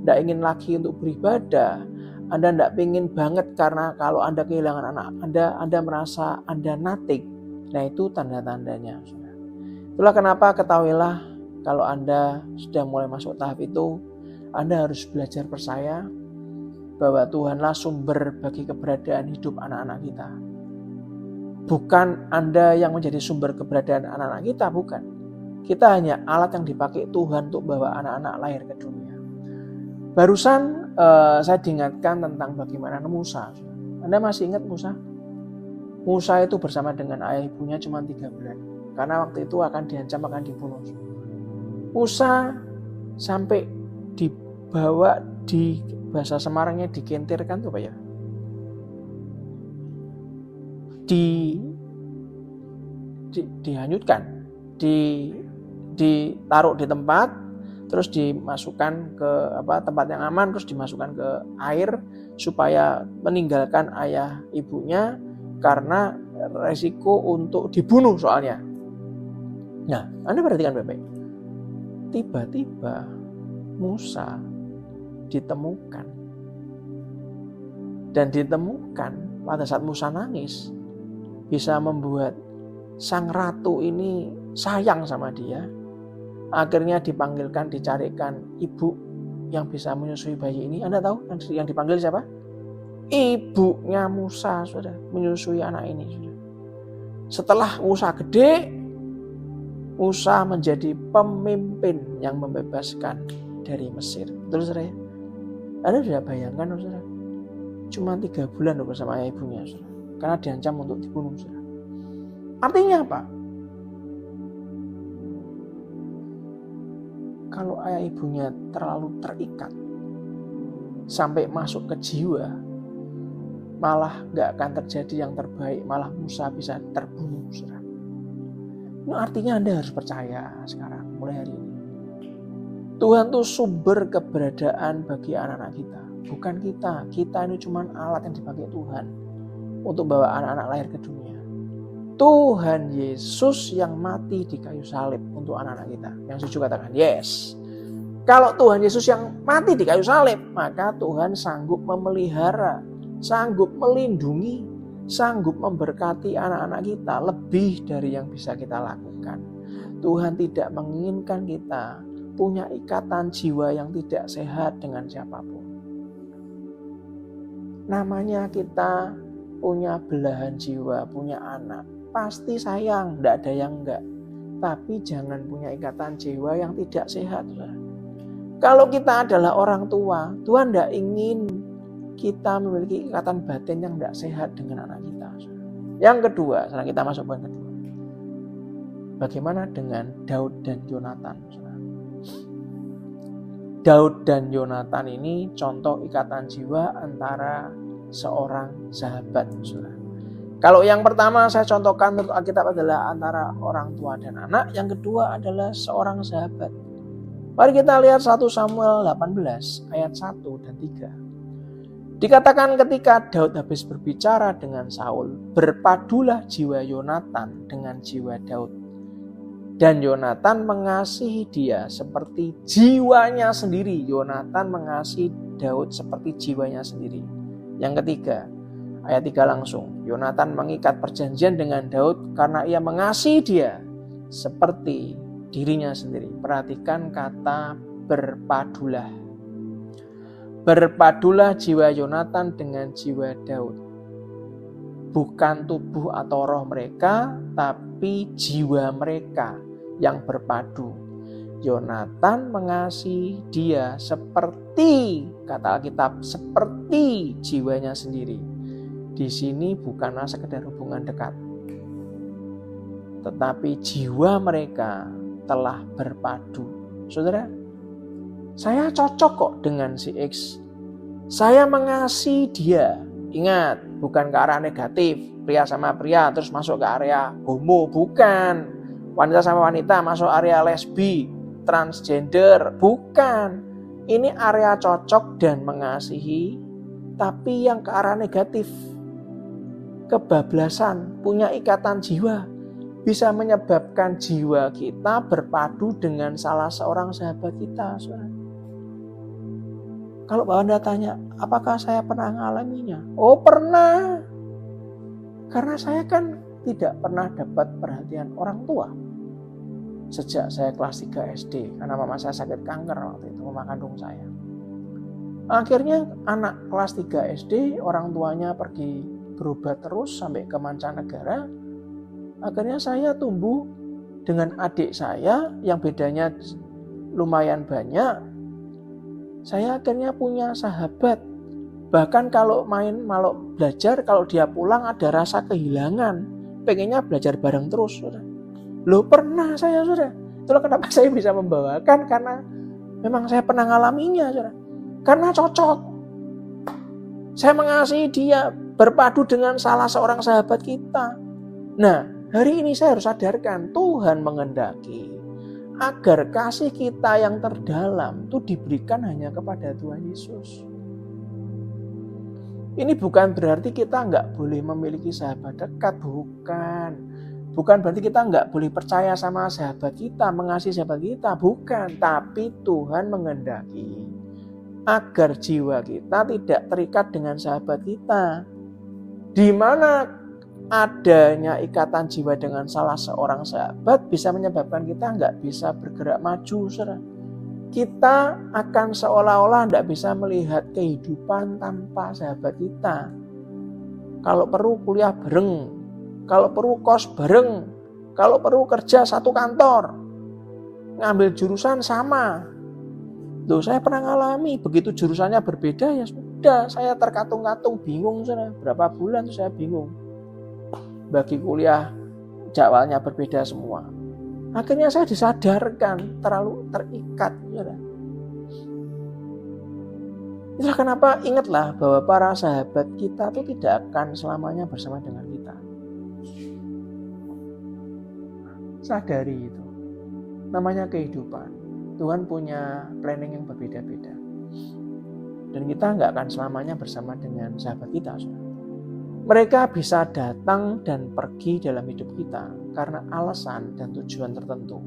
tidak ingin lagi untuk beribadah, Anda tidak ingin banget karena kalau Anda kehilangan anak Anda merasa Anda nothing. Nah, itu tanda-tandanya. Itulah kenapa ketahuilah kalau Anda sudah mulai masuk tahap itu, Anda harus belajar percaya bahwa Tuhanlah sumber bagi keberadaan hidup anak-anak kita. Bukan Anda yang menjadi sumber keberadaan anak-anak kita, bukan. Kita hanya alat yang dipakai Tuhan untuk bawa anak-anak lahir ke dunia. Barusan saya diingatkan tentang bagaimana Musa. Anda masih ingat Musa? Musa itu bersama dengan ayah ibunya cuma 3 bulan. Karena waktu itu akan diancam, akan dibunuh. Musa sampai dibawa di bahasa Semarangnya dikentirkan tuh Pak ya. Dihanyutkan, ditaruh di tempat, terus dimasukkan ke tempat yang aman, terus dimasukkan ke air supaya meninggalkan ayah ibunya karena resiko untuk dibunuh soalnya. Nah, Anda perhatikan baik-baik. Tiba-tiba Musa ditemukan. Dan ditemukan pada saat Musa nangis, bisa membuat sang ratu ini sayang sama dia. Akhirnya dipanggilkan, dicarikan ibu yang bisa menyusui bayi ini. Anda tahu yang dipanggil siapa? Ibunya Musa, saudara, menyusui anak ini. Saudara. Setelah Musa gede, Musa menjadi pemimpin yang membebaskan dari Mesir. Betul, saudara ya? Anda sudah bayangkan, saudara? Cuma 3 bulan bersama ayah ibunya, saudara. Karena diancam untuk dibunuh, saudara. Artinya apa? Kalau ayah ibunya terlalu terikat sampai masuk ke jiwa, malah gak akan terjadi yang terbaik, malah Musa bisa terbunuh. Saudara. Ini artinya Anda harus percaya sekarang, mulai hari ini. Tuhan itu sumber keberadaan bagi anak-anak kita. Bukan kita. Kita ini cuma alat yang dipakai Tuhan untuk bawa anak-anak lahir ke dunia. Tuhan Yesus yang mati di kayu salib untuk anak-anak kita. Yang setuju katakan yes. Kalau Tuhan Yesus yang mati di kayu salib, maka Tuhan sanggup memelihara, sanggup melindungi, sanggup memberkati anak-anak kita lebih dari yang bisa kita lakukan. Tuhan tidak menginginkan kita punya ikatan jiwa yang tidak sehat dengan siapapun. Namanya kita punya belahan jiwa, punya anak. Pasti sayang, tidak ada yang enggak. Tapi jangan punya ikatan jiwa yang tidak sehat. Kalau kita adalah orang tua, Tuhan tidak ingin kita memiliki ikatan batin yang tidak sehat dengan anak kita. Yang kedua, sekarang kita masuk poin kedua. Bagaimana dengan Daud dan Yonatan? Daud dan Yonatan ini contoh ikatan jiwa antara seorang sahabat. Kalau yang pertama saya contohkan menurut Alkitab adalah antara orang tua dan anak. Yang kedua adalah seorang sahabat. Mari kita lihat 1 Samuel 18 ayat 1 dan 3. Dikatakan ketika Daud habis berbicara dengan Saul, berpadulah jiwa Yonatan dengan jiwa Daud. Dan Yonatan mengasihi dia seperti jiwanya sendiri. Yonatan mengasihi Daud seperti jiwanya sendiri. Yang ketiga, ayat 3 langsung. Yonatan mengikat perjanjian dengan Daud karena ia mengasihi dia seperti dirinya sendiri. Perhatikan kata berpadulah. Berpadulah jiwa Yonatan dengan jiwa Daud. Bukan tubuh atau roh mereka, tapi jiwa mereka yang berpadu. Yonatan mengasihi dia seperti, kata Alkitab, seperti jiwanya sendiri. Di sini bukanlah sekedar hubungan dekat, tetapi jiwa mereka telah berpadu. Saudara, saya cocok kok dengan si X. Saya mengasihi dia. Ingat, bukan ke arah negatif, pria sama pria terus masuk ke area homo, bukan. Wanita sama wanita masuk area lesbi, transgender, bukan. Ini area cocok dan mengasihi, tapi yang ke arah negatif. Kebablasan, punya ikatan jiwa, bisa menyebabkan jiwa kita berpadu dengan salah seorang sahabat kita. Kalau Anda tanya, apakah saya pernah mengalaminya? Oh, pernah. Karena saya kan tidak pernah dapat perhatian orang tua. Sejak saya kelas 3 SD, karena mama saya sakit kanker waktu itu, mama kandung saya. Akhirnya anak kelas 3 SD, orang tuanya pergi berobat terus sampai ke mancanegara. Akhirnya saya tumbuh dengan adik saya yang bedanya lumayan banyak. Saya akhirnya punya sahabat. Bahkan kalau malu belajar, kalau dia pulang ada rasa kehilangan. Pengennya belajar bareng terus. Saudara. Loh pernah saya, saudara. Itulah kenapa saya bisa membawakan, karena memang saya pernah ngalaminya, saudara. Karena cocok. Saya mengasihi dia, berpadu dengan salah seorang sahabat kita. Nah, hari ini saya harus sadarkan, Tuhan mengendaki agar kasih kita yang terdalam itu diberikan hanya kepada Tuhan Yesus. Ini bukan berarti kita nggak boleh memiliki sahabat dekat, bukan. Bukan berarti kita nggak boleh percaya sama sahabat kita, mengasihi sahabat kita, bukan. Tapi Tuhan mengendaki agar jiwa kita tidak terikat dengan sahabat kita. Di mana adanya ikatan jiwa dengan salah seorang sahabat bisa menyebabkan kita nggak bisa bergerak maju, saudara. Kita akan seolah-olah nggak bisa melihat kehidupan tanpa sahabat kita. Kalau perlu kuliah bareng, kalau perlu kos bareng, kalau perlu kerja satu kantor, ngambil jurusan sama. Loh, saya pernah ngalami, begitu jurusannya berbeda ya sudah, saya terkatung-katung, bingung, saudara. Berapa bulan tuh saya bingung. Bagi kuliah jadwalnya berbeda semua. Akhirnya saya disadarkan terlalu terikat. Itulah kenapa ingatlah bahwa para sahabat kita itu tidak akan selamanya bersama dengan kita. Sadari itu. Namanya kehidupan. Tuhan punya planning yang berbeda-beda. Dan kita nggak akan selamanya bersama dengan sahabat kita. Saudara. Mereka bisa datang dan pergi dalam hidup kita karena alasan dan tujuan tertentu.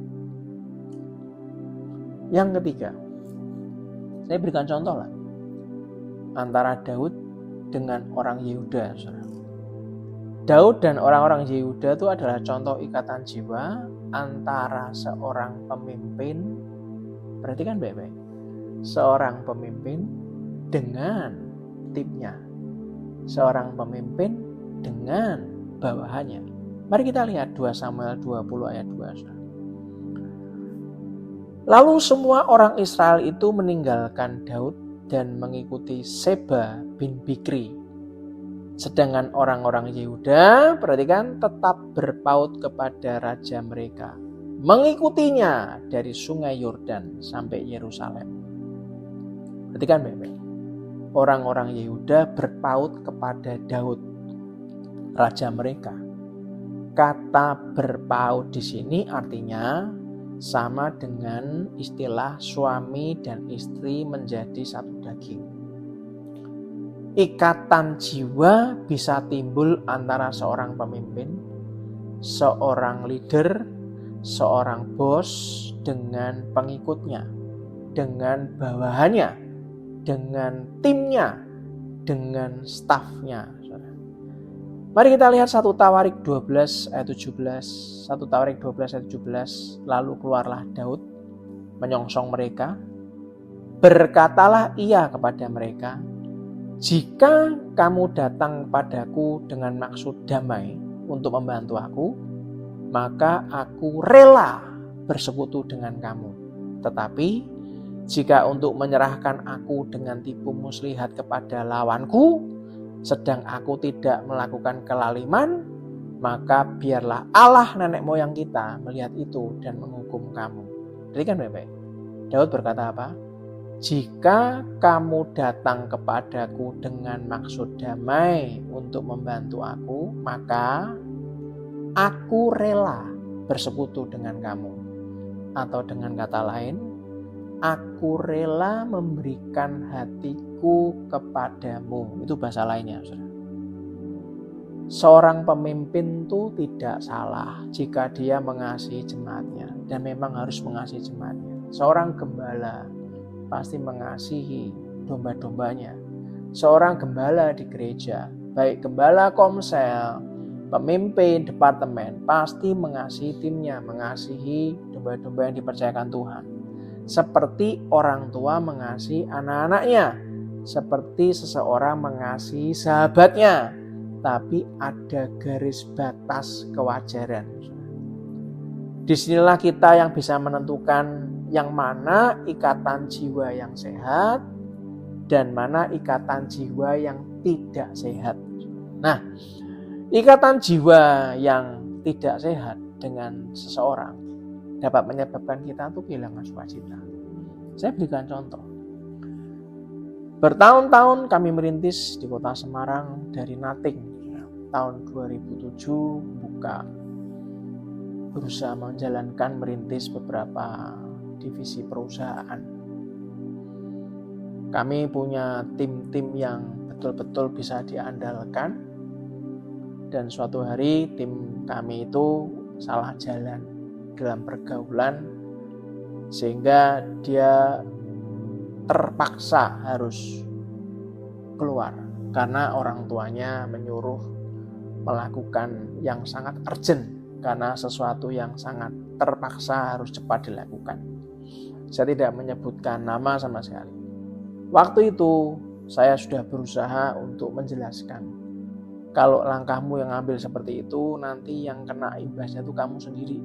Yang ketiga, saya berikan contoh lah, antara Daud dengan orang Yehuda. Daud dan orang-orang Yehuda itu adalah contoh ikatan jiwa antara seorang pemimpin, perhatikan baik-baik, seorang pemimpin dengan timnya, seorang pemimpin dengan bawahannya. Mari kita lihat 2 Samuel 20 ayat 2. Lalu semua orang Israel itu meninggalkan Daud dan mengikuti Seba bin Bikri. Sedangkan orang-orang Yehuda, perhatikan, tetap berpaut kepada raja mereka, mengikutinya dari sungai Yordan sampai Yerusalem. Perhatikan baik-baik. Orang-orang Yehuda berpaut kepada Daud, raja mereka. Kata berpaut di sini artinya sama dengan istilah suami dan istri menjadi satu daging. Ikatan jiwa bisa timbul antara seorang pemimpin, seorang leader, seorang bos dengan pengikutnya, dengan bawahannya, dengan timnya, dengan stafnya. Mari kita lihat 1 Tawarik 12 ayat 17. 1 Tawarik 12 ayat 17. Lalu keluarlah Daud menyongsong mereka. Berkatalah ia kepada mereka, jika kamu datang padaku dengan maksud damai untuk membantu aku, maka aku rela bersekutu dengan kamu. Tetapi jika untuk menyerahkan aku dengan tipu muslihat kepada lawanku, sedang aku tidak melakukan kelaliman, maka biarlah Allah nenek moyang kita melihat itu dan menghukum kamu. Jadi kan baik-baik. Daud berkata apa? Jika kamu datang kepadaku dengan maksud damai untuk membantu aku, maka aku rela bersekutu dengan kamu. Atau dengan kata lain, aku rela memberikan hatiku kepadamu. Itu bahasa lainnya. Seorang pemimpin itu tidak salah jika dia mengasihi jemaatnya. Dan memang harus mengasihi jemaatnya. Seorang gembala pasti mengasihi domba-dombanya. Seorang gembala di gereja, baik gembala komsel, pemimpin departemen, pasti mengasihi timnya, mengasihi domba-domba yang dipercayakan Tuhan. Seperti orang tua mengasihi anak-anaknya, seperti seseorang mengasihi sahabatnya, tapi ada garis batas kewajaran. Disinilah kita yang bisa menentukan yang mana ikatan jiwa yang sehat dan mana ikatan jiwa yang tidak sehat. Nah, ikatan jiwa yang tidak sehat dengan seseorang dapat menyebabkan kita tuh kehilangan sukacita. Saya berikan contoh. Bertahun-tahun kami merintis di kota Semarang dari nothing. Tahun 2007 berusaha menjalankan merintis beberapa divisi perusahaan. Kami punya tim-tim yang betul-betul bisa diandalkan, dan suatu hari tim kami itu salah jalan dalam pergaulan sehingga dia terpaksa harus keluar karena orang tuanya menyuruh melakukan yang sangat urgent karena sesuatu yang sangat terpaksa harus cepat dilakukan. Saya tidak menyebutkan nama sama sekali. Waktu itu saya sudah berusaha untuk menjelaskan, kalau langkahmu yang ambil seperti itu, nanti yang kena imbasnya itu kamu sendiri.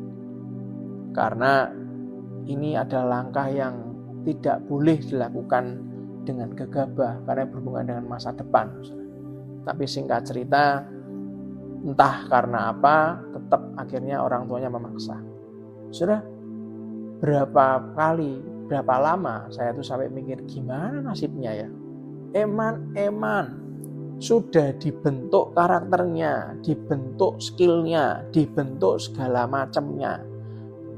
Karena ini adalah langkah yang tidak boleh dilakukan dengan gegabah karena berhubungan dengan masa depan. Tapi singkat cerita, entah karena apa, tetap akhirnya orang tuanya memaksa. Sudah berapa lama saya tuh sampai mikir gimana nasibnya ya. Eman sudah dibentuk karakternya, dibentuk skillnya, dibentuk segala macamnya.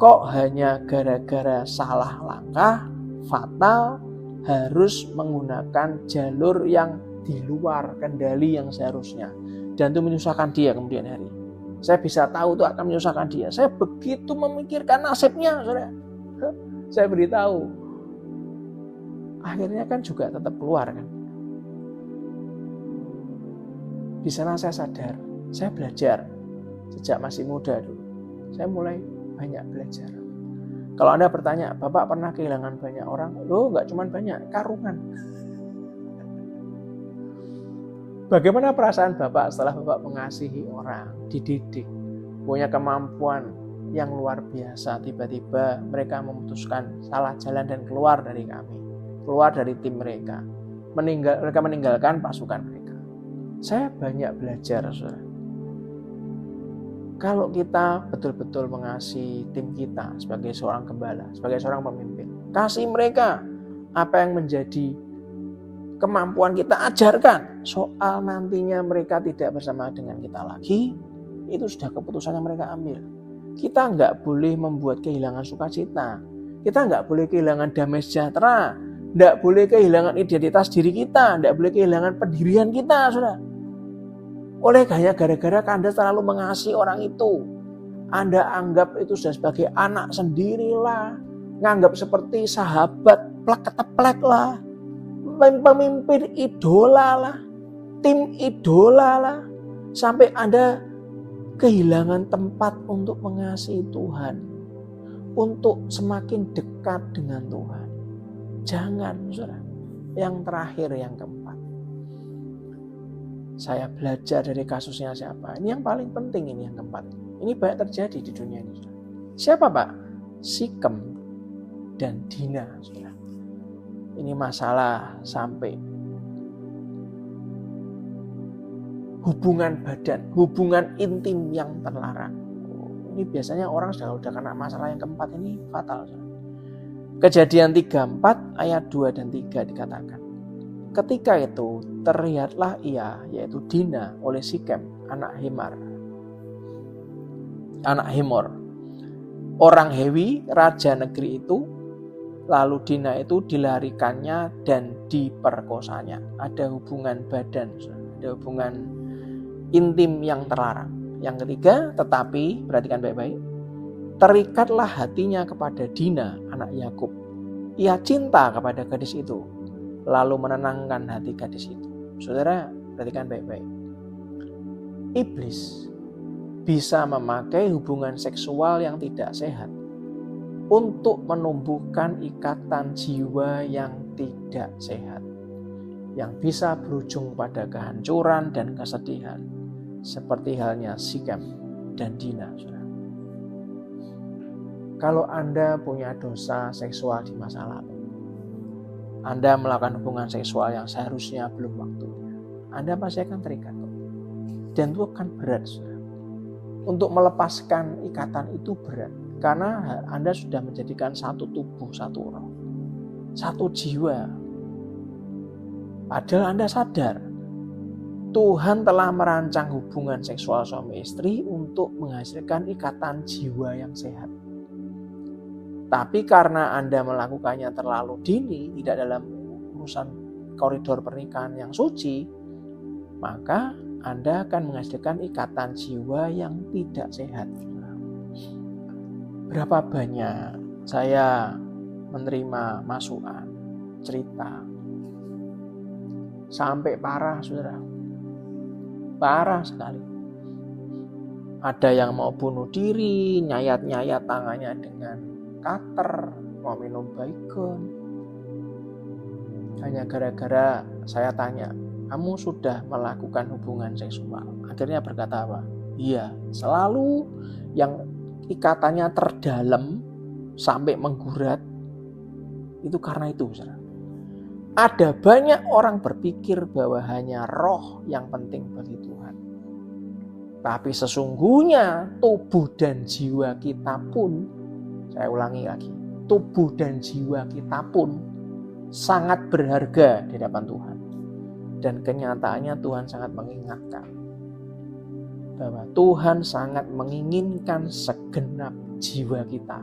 Kok hanya gara-gara salah langkah fatal harus menggunakan jalur yang di luar kendali yang seharusnya. Dan itu menyusahkan dia kemudian hari. Saya bisa tahu itu akan menyusahkan dia. Saya begitu memikirkan nasibnya, saudara. Saya beritahu. Akhirnya kan juga tetap keluar kan. Di sana saya sadar, saya belajar sejak masih muda dulu. Saya mulai banyak belajar. Kalau Anda bertanya, Bapak pernah kehilangan banyak orang? Loh, nggak cuma banyak, karungan. Bagaimana perasaan Bapak setelah Bapak mengasihi orang, dididik, punya kemampuan yang luar biasa, tiba-tiba mereka memutuskan salah jalan dan keluar dari kami, keluar dari tim mereka, mereka meninggalkan pasukan mereka. Saya banyak belajar, saudara. Kalau kita betul-betul mengasihi tim kita sebagai seorang gembala, sebagai seorang pemimpin, kasih mereka apa yang menjadi kemampuan kita, ajarkan. Soal nantinya mereka tidak bersama dengan kita lagi, itu sudah keputusan yang mereka ambil. Kita nggak boleh membuat kehilangan sukacita. Kita nggak boleh kehilangan damai sejahtera. Nggak boleh kehilangan identitas diri kita. Nggak boleh kehilangan pendirian kita, saudara. Oleh gara-gara Anda terlalu mengasihi orang itu, Anda anggap itu sudah sebagai anak sendirilah, nganggap seperti sahabat plek-keteplek lah, pemimpin idola lah, tim idola lah, sampai Anda kehilangan tempat untuk mengasihi Tuhan, untuk semakin dekat dengan Tuhan. Jangan, saudara. Yang terakhir, yang keempat. Saya belajar dari kasusnya siapa? Ini yang paling penting, ini yang keempat. Ini banyak terjadi di dunia ini, saudara. Siapa, Pak? Sikem dan Dina, saudara. Ini masalah sampai hubungan badan, hubungan intim yang terlarang. Ini biasanya orang sudah kena masalah yang keempat ini fatal. Kejadian 34 ayat 2 dan 3 dikatakan, ketika itu terlihatlah ia, yaitu Dina, oleh Sikem, anak Hemor, orang Hewi, raja negeri itu. Lalu Dina itu dilarikannya dan diperkosanya. Ada hubungan badan, ada hubungan intim yang terlarang. Yang ketiga, tetapi perhatikan baik-baik, terikatlah hatinya kepada Dina, anak Yakub. Ia cinta kepada gadis itu, lalu menenangkan hati gadis itu. Saudara, perhatikan baik-baik. Iblis bisa memakai hubungan seksual yang tidak sehat untuk menumbuhkan ikatan jiwa yang tidak sehat, yang bisa berujung pada kehancuran dan kesedihan, seperti halnya Sikem dan Dina. Kalau Anda punya dosa seksual di masa lalu, Anda melakukan hubungan seksual yang seharusnya belum waktunya, Anda pasti akan terikat. Dan itu akan berat, saudara. Untuk melepaskan ikatan itu berat. Karena Anda sudah menjadikan satu tubuh, satu roh, satu jiwa. Padahal Anda sadar, Tuhan telah merancang hubungan seksual suami istri untuk menghasilkan ikatan jiwa yang sehat. Tapi karena Anda melakukannya terlalu dini, tidak dalam urusan koridor pernikahan yang suci, maka Anda akan menghasilkan ikatan jiwa yang tidak sehat. Berapa banyak saya menerima masukan, cerita, sampai parah, saudara. Parah sekali. Ada yang mau bunuh diri, nyayat-nyayat tangannya dengan cutter, mau minum baygon. Hanya gara-gara saya tanya, kamu sudah melakukan hubungan seksual? Akhirnya berkata apa? Iya, selalu yang ikatannya terdalam sampai menggurat, itu karena itu, saudara. Ada banyak orang berpikir bahwa hanya roh yang penting bagi Tuhan. Tapi sesungguhnya tubuh dan jiwa kita pun, saya ulangi lagi, tubuh dan jiwa kita pun sangat berharga di hadapan Tuhan. Dan kenyataannya Tuhan sangat mengingatkan bahwa Tuhan sangat menginginkan segenap jiwa kita.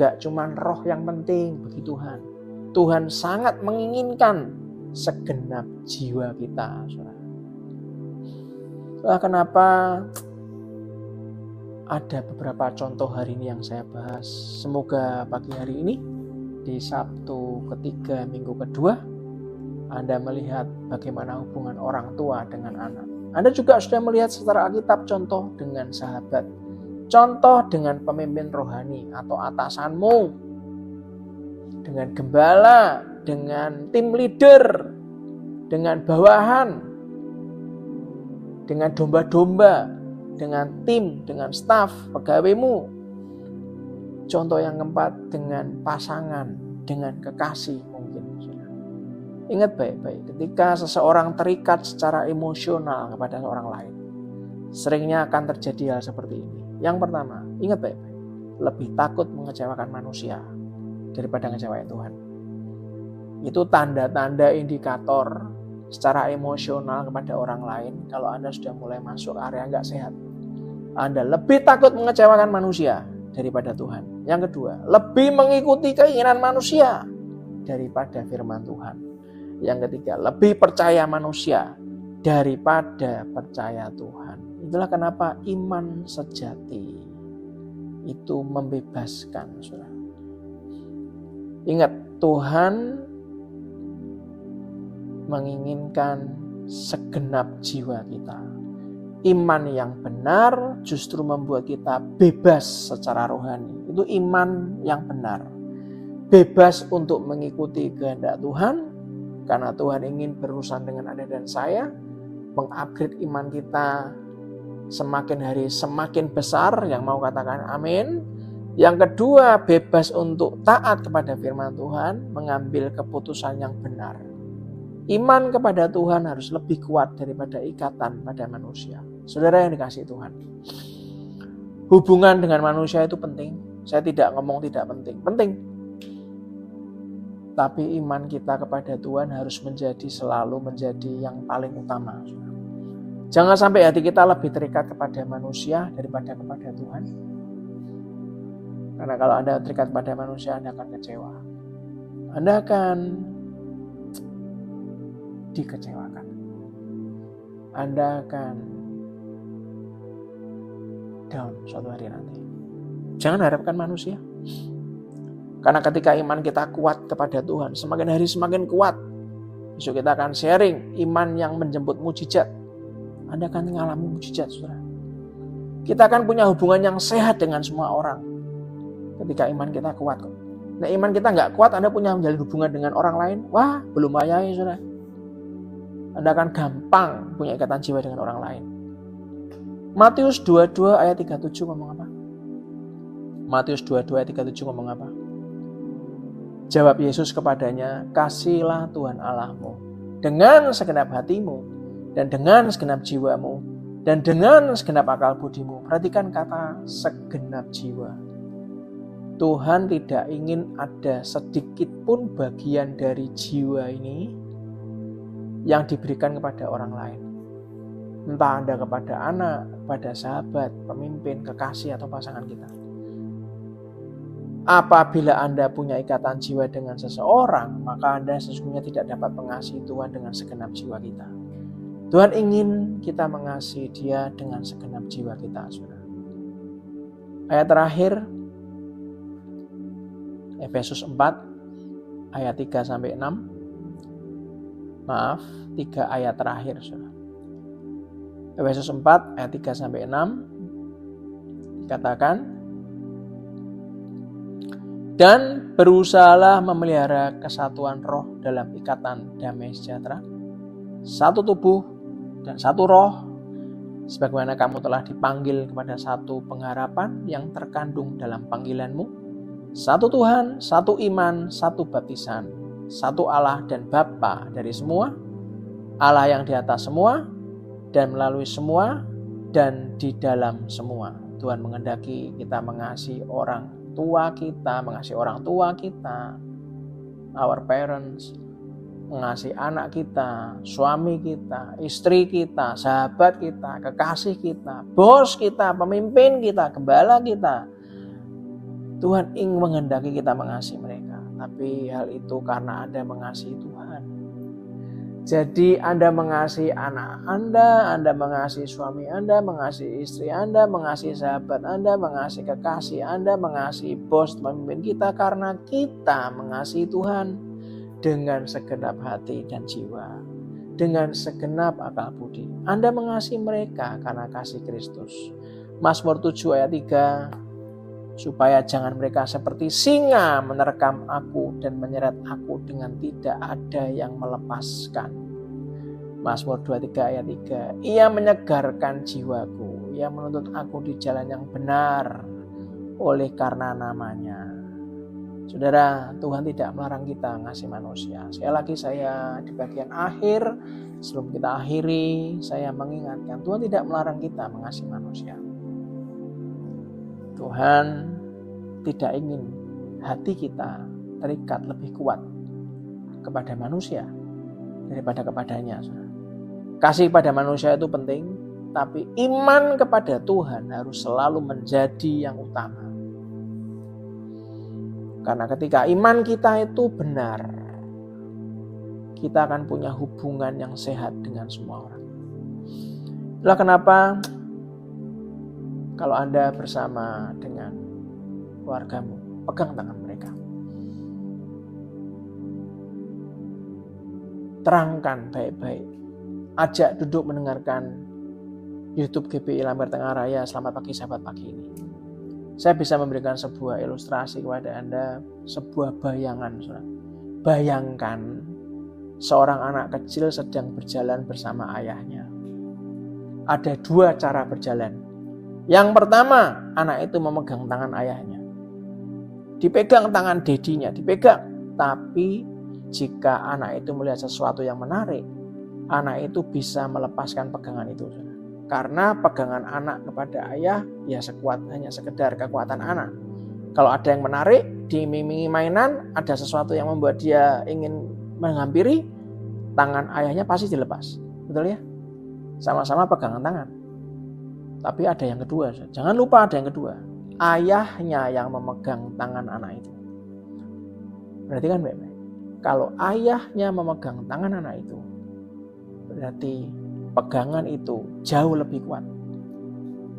Gak cuma roh yang penting bagi Tuhan. Tuhan sangat menginginkan segenap jiwa kita. Kenapa ada beberapa contoh hari ini yang saya bahas. Semoga pagi hari ini di Sabtu ketiga minggu kedua Anda melihat bagaimana hubungan orang tua dengan anak. Anda juga sudah melihat secara Alkitab contoh dengan sahabat, contoh dengan pemimpin rohani atau atasanmu, dengan gembala, dengan tim leader, dengan bawahan, dengan domba-domba, dengan tim, dengan staf, pegawaimu. Contoh yang keempat dengan pasangan, dengan kekasih mungkin. Ingat baik-baik, ketika seseorang terikat secara emosional kepada orang lain, seringnya akan terjadi hal seperti ini. Yang pertama, ingat baik-baik, lebih takut mengecewakan manusia daripada mengecewakan Tuhan. Itu tanda-tanda indikator secara emosional kepada orang lain. Kalau Anda sudah mulai masuk area nggak sehat, Anda lebih takut mengecewakan manusia daripada Tuhan. Yang kedua, lebih mengikuti keinginan manusia daripada firman Tuhan. Yang ketiga, lebih percaya manusia daripada percaya Tuhan. Itulah kenapa iman sejati itu membebaskan. Ingat, Tuhan menginginkan segenap jiwa kita. Iman yang benar justru membuat kita bebas secara rohani. Itu iman yang benar. Bebas untuk mengikuti kehendak Tuhan, karena Tuhan ingin berurusan dengan Anda dan saya, mengupgrade iman kita semakin hari semakin besar. Yang mau katakan amin. Yang kedua, bebas untuk taat kepada firman Tuhan, mengambil keputusan yang benar. Iman kepada Tuhan harus lebih kuat daripada ikatan pada manusia. Saudara yang dikasihi Tuhan, hubungan dengan manusia itu penting. Saya tidak ngomong tidak penting, penting. Tapi iman kita kepada Tuhan harus selalu menjadi yang paling utama. Jangan sampai hati kita lebih terikat kepada manusia daripada kepada Tuhan. Karena kalau Anda terikat pada manusia, Anda akan kecewa. Anda akan dikecewakan. Anda akan down suatu hari nanti. Jangan harapkan manusia. Karena ketika iman kita kuat kepada Tuhan, semakin hari semakin kuat. Besok kita akan sharing iman yang menjemput mujizat. Anda akan mengalami mujizat, saudara. Kita akan punya hubungan yang sehat dengan semua orang. Ketika iman kita kuat. Nah, iman kita nggak kuat, Anda punya menjalin hubungan dengan orang lain. Wah, belum ayai, saudara. Anda akan gampang punya ikatan jiwa dengan orang lain. Matius 22 ayat 37 ngomong apa? Matius 22 ayat 37 ngomong apa? Jawab Yesus kepadanya, kasihilah Tuhan Allahmu dengan segenap hatimu, dan dengan segenap jiwamu, dan dengan segenap akal budimu. Perhatikan kata segenap jiwa. Tuhan tidak ingin ada sedikit pun bagian dari jiwa ini yang diberikan kepada orang lain. Entah Anda kepada anak, kepada sahabat, pemimpin, kekasih, atau pasangan kita. Apabila Anda punya ikatan jiwa dengan seseorang, maka Anda sesungguhnya tidak dapat mengasihi Tuhan dengan segenap jiwa kita. Tuhan ingin kita mengasihi Dia dengan segenap jiwa kita, saudara. Ayat terakhir, Efesus 4, ayat 3-6. Maaf, 3 ayat terakhir, saudara. Efesus 4, ayat 3-6, dikatakan, dan berusahalah memelihara kesatuan roh dalam ikatan damai sejahtera, satu tubuh dan satu roh, sebagaimana kamu telah dipanggil kepada satu pengharapan yang terkandung dalam panggilanmu, satu Tuhan, satu iman, satu baptisan, satu Allah dan Bapa dari semua, Allah yang di atas semua, dan melalui semua, dan di dalam semua. Tuhan menghendaki kita mengasihi orang tua kita, mengasihi orang tua kita, our parents, mengasihi anak kita, suami kita, istri kita, sahabat kita, kekasih kita, bos kita, pemimpin kita, gembala kita. Tuhan ingin menghendaki kita mengasihi mereka. Tapi hal itu karena Anda mengasihi Tuhan. Jadi Anda mengasihi anak Anda mengasihi suami Anda, mengasihi istri Anda, mengasihi sahabat Anda, mengasihi kekasih Anda, mengasihi bos, pemimpin kita karena kita mengasihi Tuhan dengan segenap hati dan jiwa, dengan segenap akal budi. Anda mengasihi mereka karena kasih Kristus. Mazmur 7 ayat 3, supaya jangan mereka seperti singa menerkam aku dan menyeret aku dengan tidak ada yang melepaskan. Mazmur 23 ayat 3, ia menyegarkan jiwaku, ia menuntut aku di jalan yang benar oleh karena namanya. Saudara, Tuhan tidak melarang kita ngasih manusia. Sekali lagi saya di bagian akhir, sebelum kita akhiri, saya mengingatkan Tuhan tidak melarang kita mengasihi manusia. Tuhan tidak ingin hati kita terikat lebih kuat kepada manusia daripada kepadanya. Kasih pada manusia itu penting, tapi iman kepada Tuhan harus selalu menjadi yang utama. Karena ketika iman kita itu benar, kita akan punya hubungan yang sehat dengan semua orang. Itulah kenapa kalau Anda bersama dengan keluargamu, pegang tangan mereka. Terangkan baik-baik. Ajak duduk mendengarkan YouTube GPI Lambert Tengah Raya Selamat Pagi Sahabat Pagi ini. Saya bisa memberikan sebuah ilustrasi kepada Anda, sebuah bayangan. Bayangkan seorang anak kecil sedang berjalan bersama ayahnya. Ada dua cara berjalan. Yang pertama, anak itu memegang tangan ayahnya. Dipegang tangan dedinya, dipegang. Tapi jika anak itu melihat sesuatu yang menarik, anak itu bisa melepaskan pegangan itu. Karena pegangan anak kepada ayah ya hanya sekedar kekuatan anak. Kalau ada yang menarik, diiming-imingi mainan, ada sesuatu yang membuat dia ingin menghampiri, tangan ayahnya pasti dilepas. Betul ya? Sama-sama pegangan tangan. Tapi ada yang kedua. Jangan lupa ada yang kedua. Ayahnya yang memegang tangan anak itu. Berarti kan baik-baik. Kalau ayahnya memegang tangan anak itu, berarti pegangan itu jauh lebih kuat.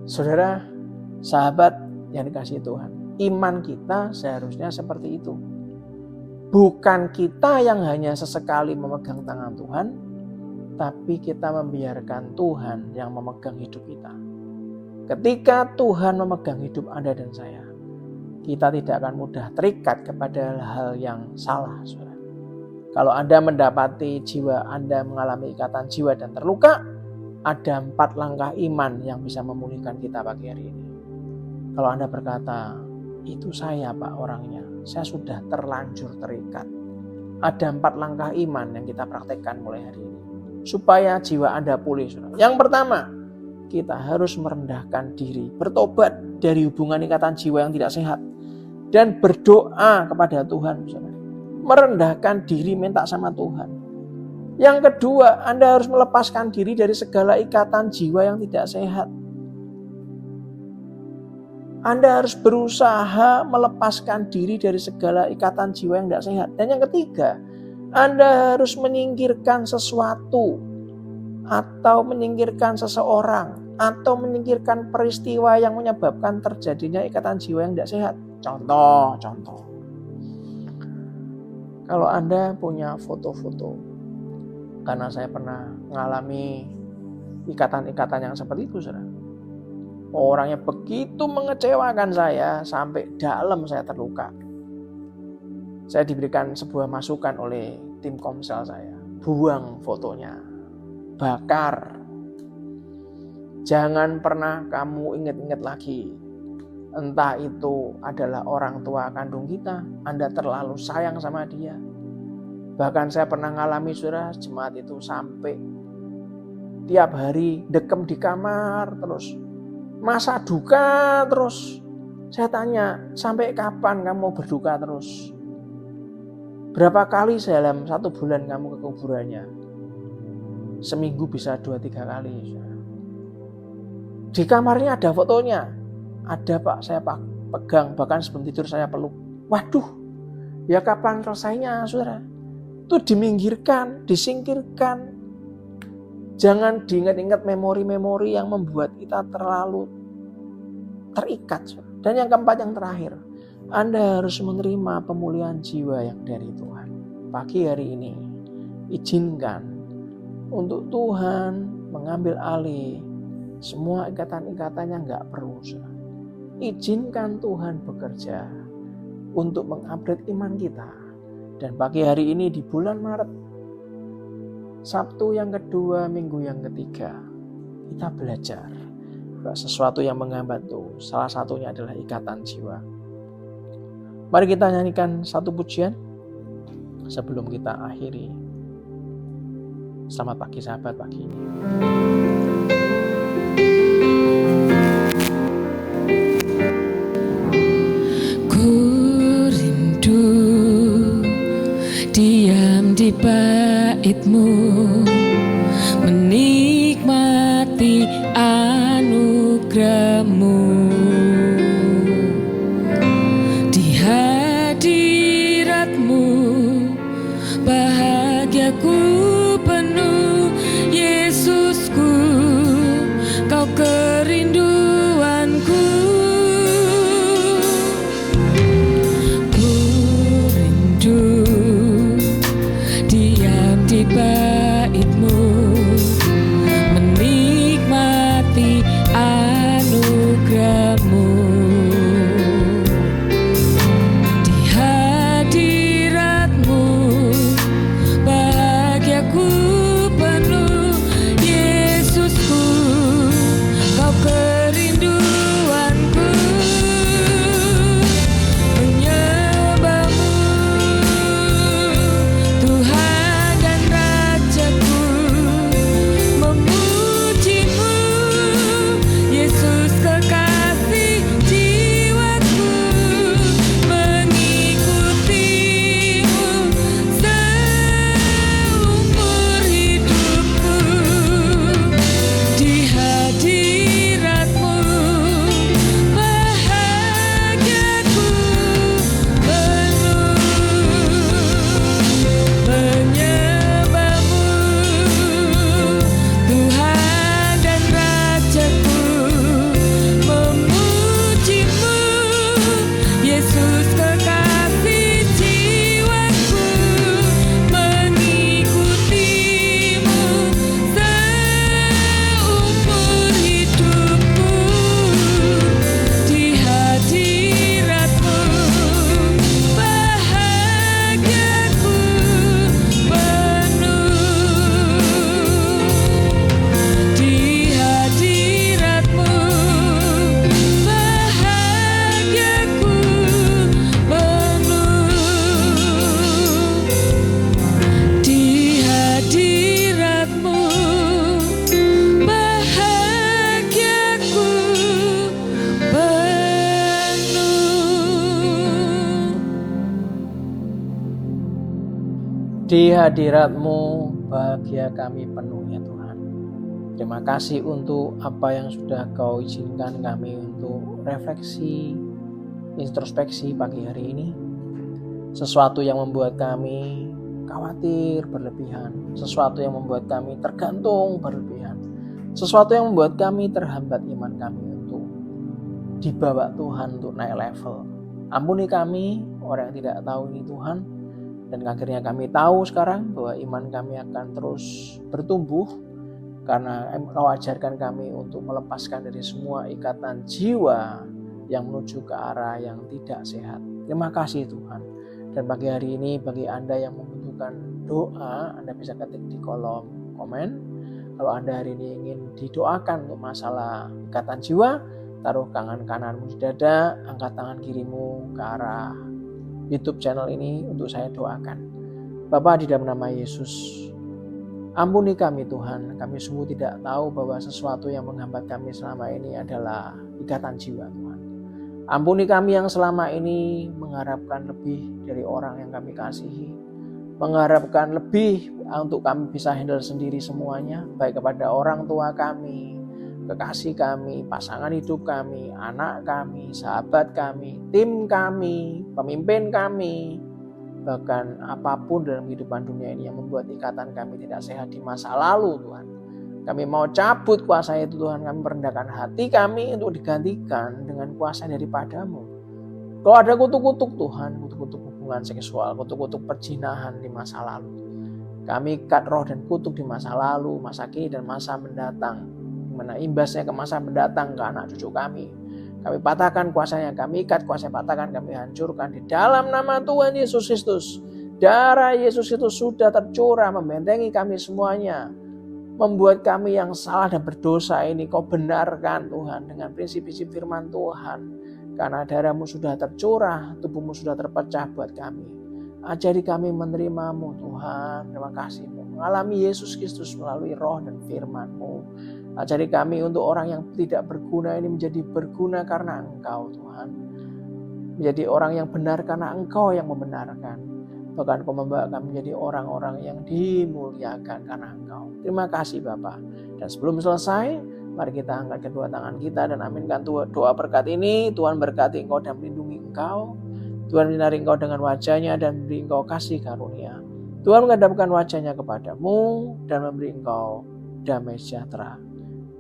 Saudara, sahabat yang dikasihi Tuhan, iman kita seharusnya seperti itu. Bukan kita yang hanya sesekali memegang tangan Tuhan, tapi kita membiarkan Tuhan yang memegang hidup kita. Ketika Tuhan memegang hidup Anda dan saya, kita tidak akan mudah terikat kepada hal yang salah, saudara. Kalau Anda mendapati jiwa Anda mengalami ikatan jiwa dan terluka, ada 4 langkah iman yang bisa memulihkan kita pagi hari ini. Kalau Anda berkata, itu saya Pak orangnya, saya sudah terlanjur terikat. Ada 4 langkah iman yang kita praktekkan mulai hari ini, supaya jiwa Anda pulih. Saudara. Yang pertama, kita harus merendahkan diri, bertobat dari hubungan ikatan jiwa yang tidak sehat, dan berdoa kepada Tuhan. Saudara. Merendahkan diri, minta sama Tuhan. Yang kedua, Anda harus melepaskan diri dari segala ikatan jiwa yang tidak sehat. Anda harus berusaha melepaskan diri dari segala ikatan jiwa yang tidak sehat. Dan yang ketiga, Anda harus menyingkirkan sesuatu, atau menyingkirkan seseorang, atau menyingkirkan peristiwa yang menyebabkan terjadinya ikatan jiwa yang tidak sehat. Contoh. Kalau Anda punya foto-foto, karena saya pernah mengalami ikatan-ikatan yang seperti itu, saudara. Orangnya begitu mengecewakan saya, sampai dalam saya terluka. Saya diberikan sebuah masukan oleh tim komsel saya. Buang fotonya, bakar. Jangan pernah kamu ingat-ingat lagi. Entah itu adalah orang tua kandung kita, Anda terlalu sayang sama dia. Bahkan saya pernah ngalami, saudara, jemaat itu sampai tiap hari dekem di kamar terus. Masa duka terus. Saya tanya, sampai kapan kamu mau berduka terus? Berapa kali dalam 1 bulan kamu ke kuburannya? Seminggu bisa 2-3 kali. Di kamarnya ada fotonya. Ada Pak, saya pegang, bahkan sebelum tidur saya peluk. Waduh, ya kapan selesainya, saudara? itu diminggirkan, disingkirkan. Jangan diingat-ingat memori-memori yang membuat kita terlalu terikat. Dan yang keempat, yang terakhir, Anda harus menerima pemulihan jiwa yang dari Tuhan. Pagi hari ini, izinkan untuk Tuhan mengambil alih semua ikatan-ikatan yang gak perlu. Izinkan Tuhan bekerja untuk mengupgrade iman kita. Dan pagi hari ini di bulan Maret, Sabtu yang kedua, Minggu yang ketiga, kita belajar bahwa sesuatu yang menghambat itu salah satunya adalah ikatan jiwa. Mari kita nyanyikan satu pujian sebelum kita akhiri. Selamat pagi sahabat pagi ini. Ku rindu diam di bait-Mu, menikmati anugerah-Mu. Di hadirat-Mu bahagiaku penuh, Yesusku, Kau kerinduanku. Ku rindu diam di bait-Mu, menikmati anugerah-Mu. Di hadirat-Mu bahagiaku penuh, Yesusku, Kau kerinduanku. Menyembah-Mu Tuhan dan Rajaku, memuji-Mu Yesus kekasih jiwaku, mengikuti-Mu seumur hidupku. Di hadirat-Mu bahagiaku penuh. Menyembah-Mu Tuhan dan Rajaku, memuji-Mu Yesus kekasih jiwaku, mengikuti-Mu seumur hidupku. Di hadirat-Mu bahagiaku penuh. Di hadirat-Mu bahagiaku penuh. Di hadirat-Mu bahagiaku penuh. Di hadirat-Mu bahagia kami penuh ya Tuhan. Terima kasih untuk apa yang sudah Kau izinkan kami untuk refleksi, introspeksi pagi hari ini. Sesuatu yang membuat kami khawatir berlebihan, sesuatu yang membuat kami tergantung berlebihan, sesuatu yang membuat kami terhambat iman kami untuk dibawa Tuhan untuk naik level. Ampuni kami orang yang tidak tahu ini Tuhan, dan akhirnya kami tahu sekarang bahwa iman kami akan terus bertumbuh karena Kau ajarkan kami untuk melepaskan dari semua ikatan jiwa yang menuju ke arah yang tidak sehat. Terima kasih Tuhan. Dan pagi hari ini bagi Anda yang membutuhkan doa, Anda bisa ketik di kolom komen. Kalau Anda hari ini ingin didoakan untuk masalah ikatan jiwa, taruh tangan kananmu di dada, angkat tangan kirimu ke arah YouTube channel ini untuk saya doakan. Bapa, di dalam nama Yesus, ampuni kami Tuhan. Kami sungguh tidak tahu bahwa sesuatu yang menghambat kami selama ini adalah ikatan jiwa Tuhan. Ampuni kami yang selama ini mengharapkan lebih dari orang yang kami kasihi, mengharapkan lebih untuk kami bisa handle sendiri semuanya, baik kepada orang tua kami, kekasih kami, pasangan hidup kami, anak kami, sahabat kami, tim kami, pemimpin kami, bahkan apapun dalam kehidupan dunia ini yang membuat ikatan kami tidak sehat di masa lalu Tuhan. Kami mau cabut kuasa itu Tuhan, kami merendahkan hati kami untuk digantikan dengan kuasa daripada-Mu. Kalau ada kutuk-kutuk Tuhan, kutuk-kutuk hubungan seksual, kutuk-kutuk perzinahan di masa lalu, kami ikat roh dan kutuk di masa lalu, masa kini dan masa mendatang, di mana imbasnya ke masa mendatang ke anak cucu kami. Kami patahkan kuasanya, kami ikat kuasanya, patahkan, kami hancurkan di dalam nama Tuhan Yesus Kristus. Darah Yesus itu sudah tercurah membentengi kami semuanya. Membuat kami yang salah dan berdosa ini Kau benarkan Tuhan dengan prinsip-prinsip firman Tuhan. Karena darah-Mu sudah tercurah, tubuh-Mu sudah terpecah buat kami. Ajari kami menerima-Mu Tuhan. Terima kasih-Mu. Mengalami Yesus Kristus melalui roh dan firman-Mu. Ajari kami untuk orang yang tidak berguna ini menjadi berguna karena Engkau Tuhan. Menjadi orang yang benar karena Engkau yang membenarkan. Bahkan Kau membawa kami menjadi orang-orang yang dimuliakan karena Engkau. Terima kasih Bapa. Dan sebelum selesai, mari kita angkat kedua tangan kita dan aminkan doa berkat ini. Tuhan berkati Engkau dan melindungi Engkau. Tuhan menyinari Engkau dengan wajahnya dan memberi Engkau kasih karunia. Tuhan menghadapkan wajahnya kepadamu dan memberi Engkau damai sejahtera.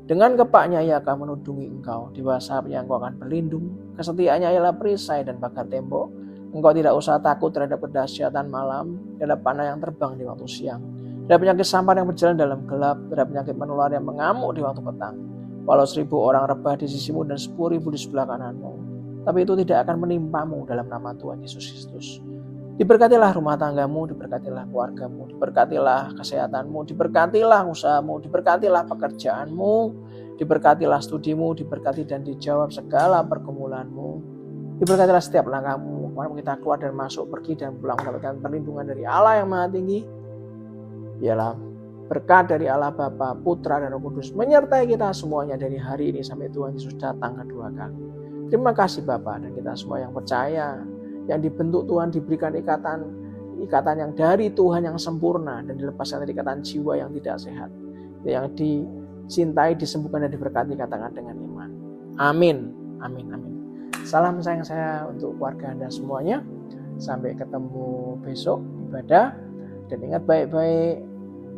Dengan kepaknya Ia akan menudungi Engkau. Di bawah sayapnya Engkau akan berlindung. Kesetiaannya ialah perisai dan pagar tembok. Engkau tidak usah takut terhadap kedahsyatan malam, terhadap panah yang terbang di waktu siang, terhadap penyakit sampar yang berjalan dalam gelap, terhadap penyakit menular yang mengamuk di waktu petang. Walau 1.000 orang rebah di sisimu dan 10.000 di sebelah kananmu, tapi itu tidak akan menimpamu dalam nama Tuhan Yesus Kristus. Diberkatilah rumah tanggamu, diberkatilah keluargamu, diberkatilah kesehatanmu, diberkatilah usahamu, diberkatilah pekerjaanmu, diberkatilah studimu, diberkati dan dijawab segala pergumulanmu. Diberkatilah setiap langkahmu, kemana kita keluar dan masuk, pergi dan pulang mendapatkan perlindungan dari Allah yang Maha Tinggi. Ialah berkat dari Allah Bapa, Putra dan Roh Kudus menyertai kita semuanya dari hari ini sampai Tuhan Yesus datang kedua kali. Terima kasih Bapa, dan kita semua yang percaya, yang dibentuk Tuhan diberikan ikatan yang dari Tuhan yang sempurna dan dilepaskan dari ikatan jiwa yang tidak sehat, yang dicintai, disembuhkan dan diberkati, katakan dengan iman. Amin. Amin. Amin. Salam sayang saya untuk keluarga Anda semuanya. Sampai ketemu besok ibadah. Dan ingat baik-baik,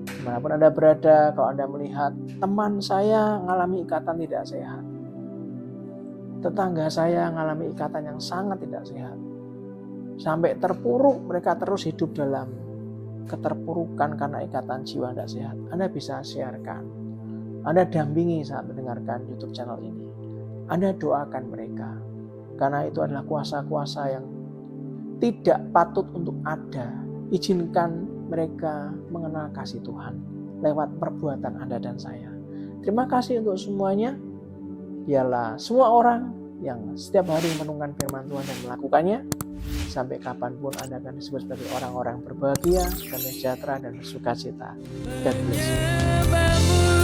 dimanapun Anda berada, kalau Anda melihat teman saya mengalami ikatan tidak sehat, tetangga saya mengalami ikatan yang sangat tidak sehat, sampai terpuruk, mereka terus hidup dalam keterpurukan karena ikatan jiwa tidak sehat, Anda bisa sharekan, Anda dampingi saat mendengarkan YouTube channel ini, Anda doakan mereka. Karena itu adalah kuasa-kuasa yang tidak patut untuk ada. Izinkan mereka mengenal kasih Tuhan lewat perbuatan Anda dan saya. Terima kasih untuk semuanya. Biarlah semua orang yang setiap hari merenungkan firman Tuhan dan melakukannya, sampai kapanpun Anda akan disebut sebagai orang-orang berbahagia, damai sejahtera dan bersukacita. God bless you.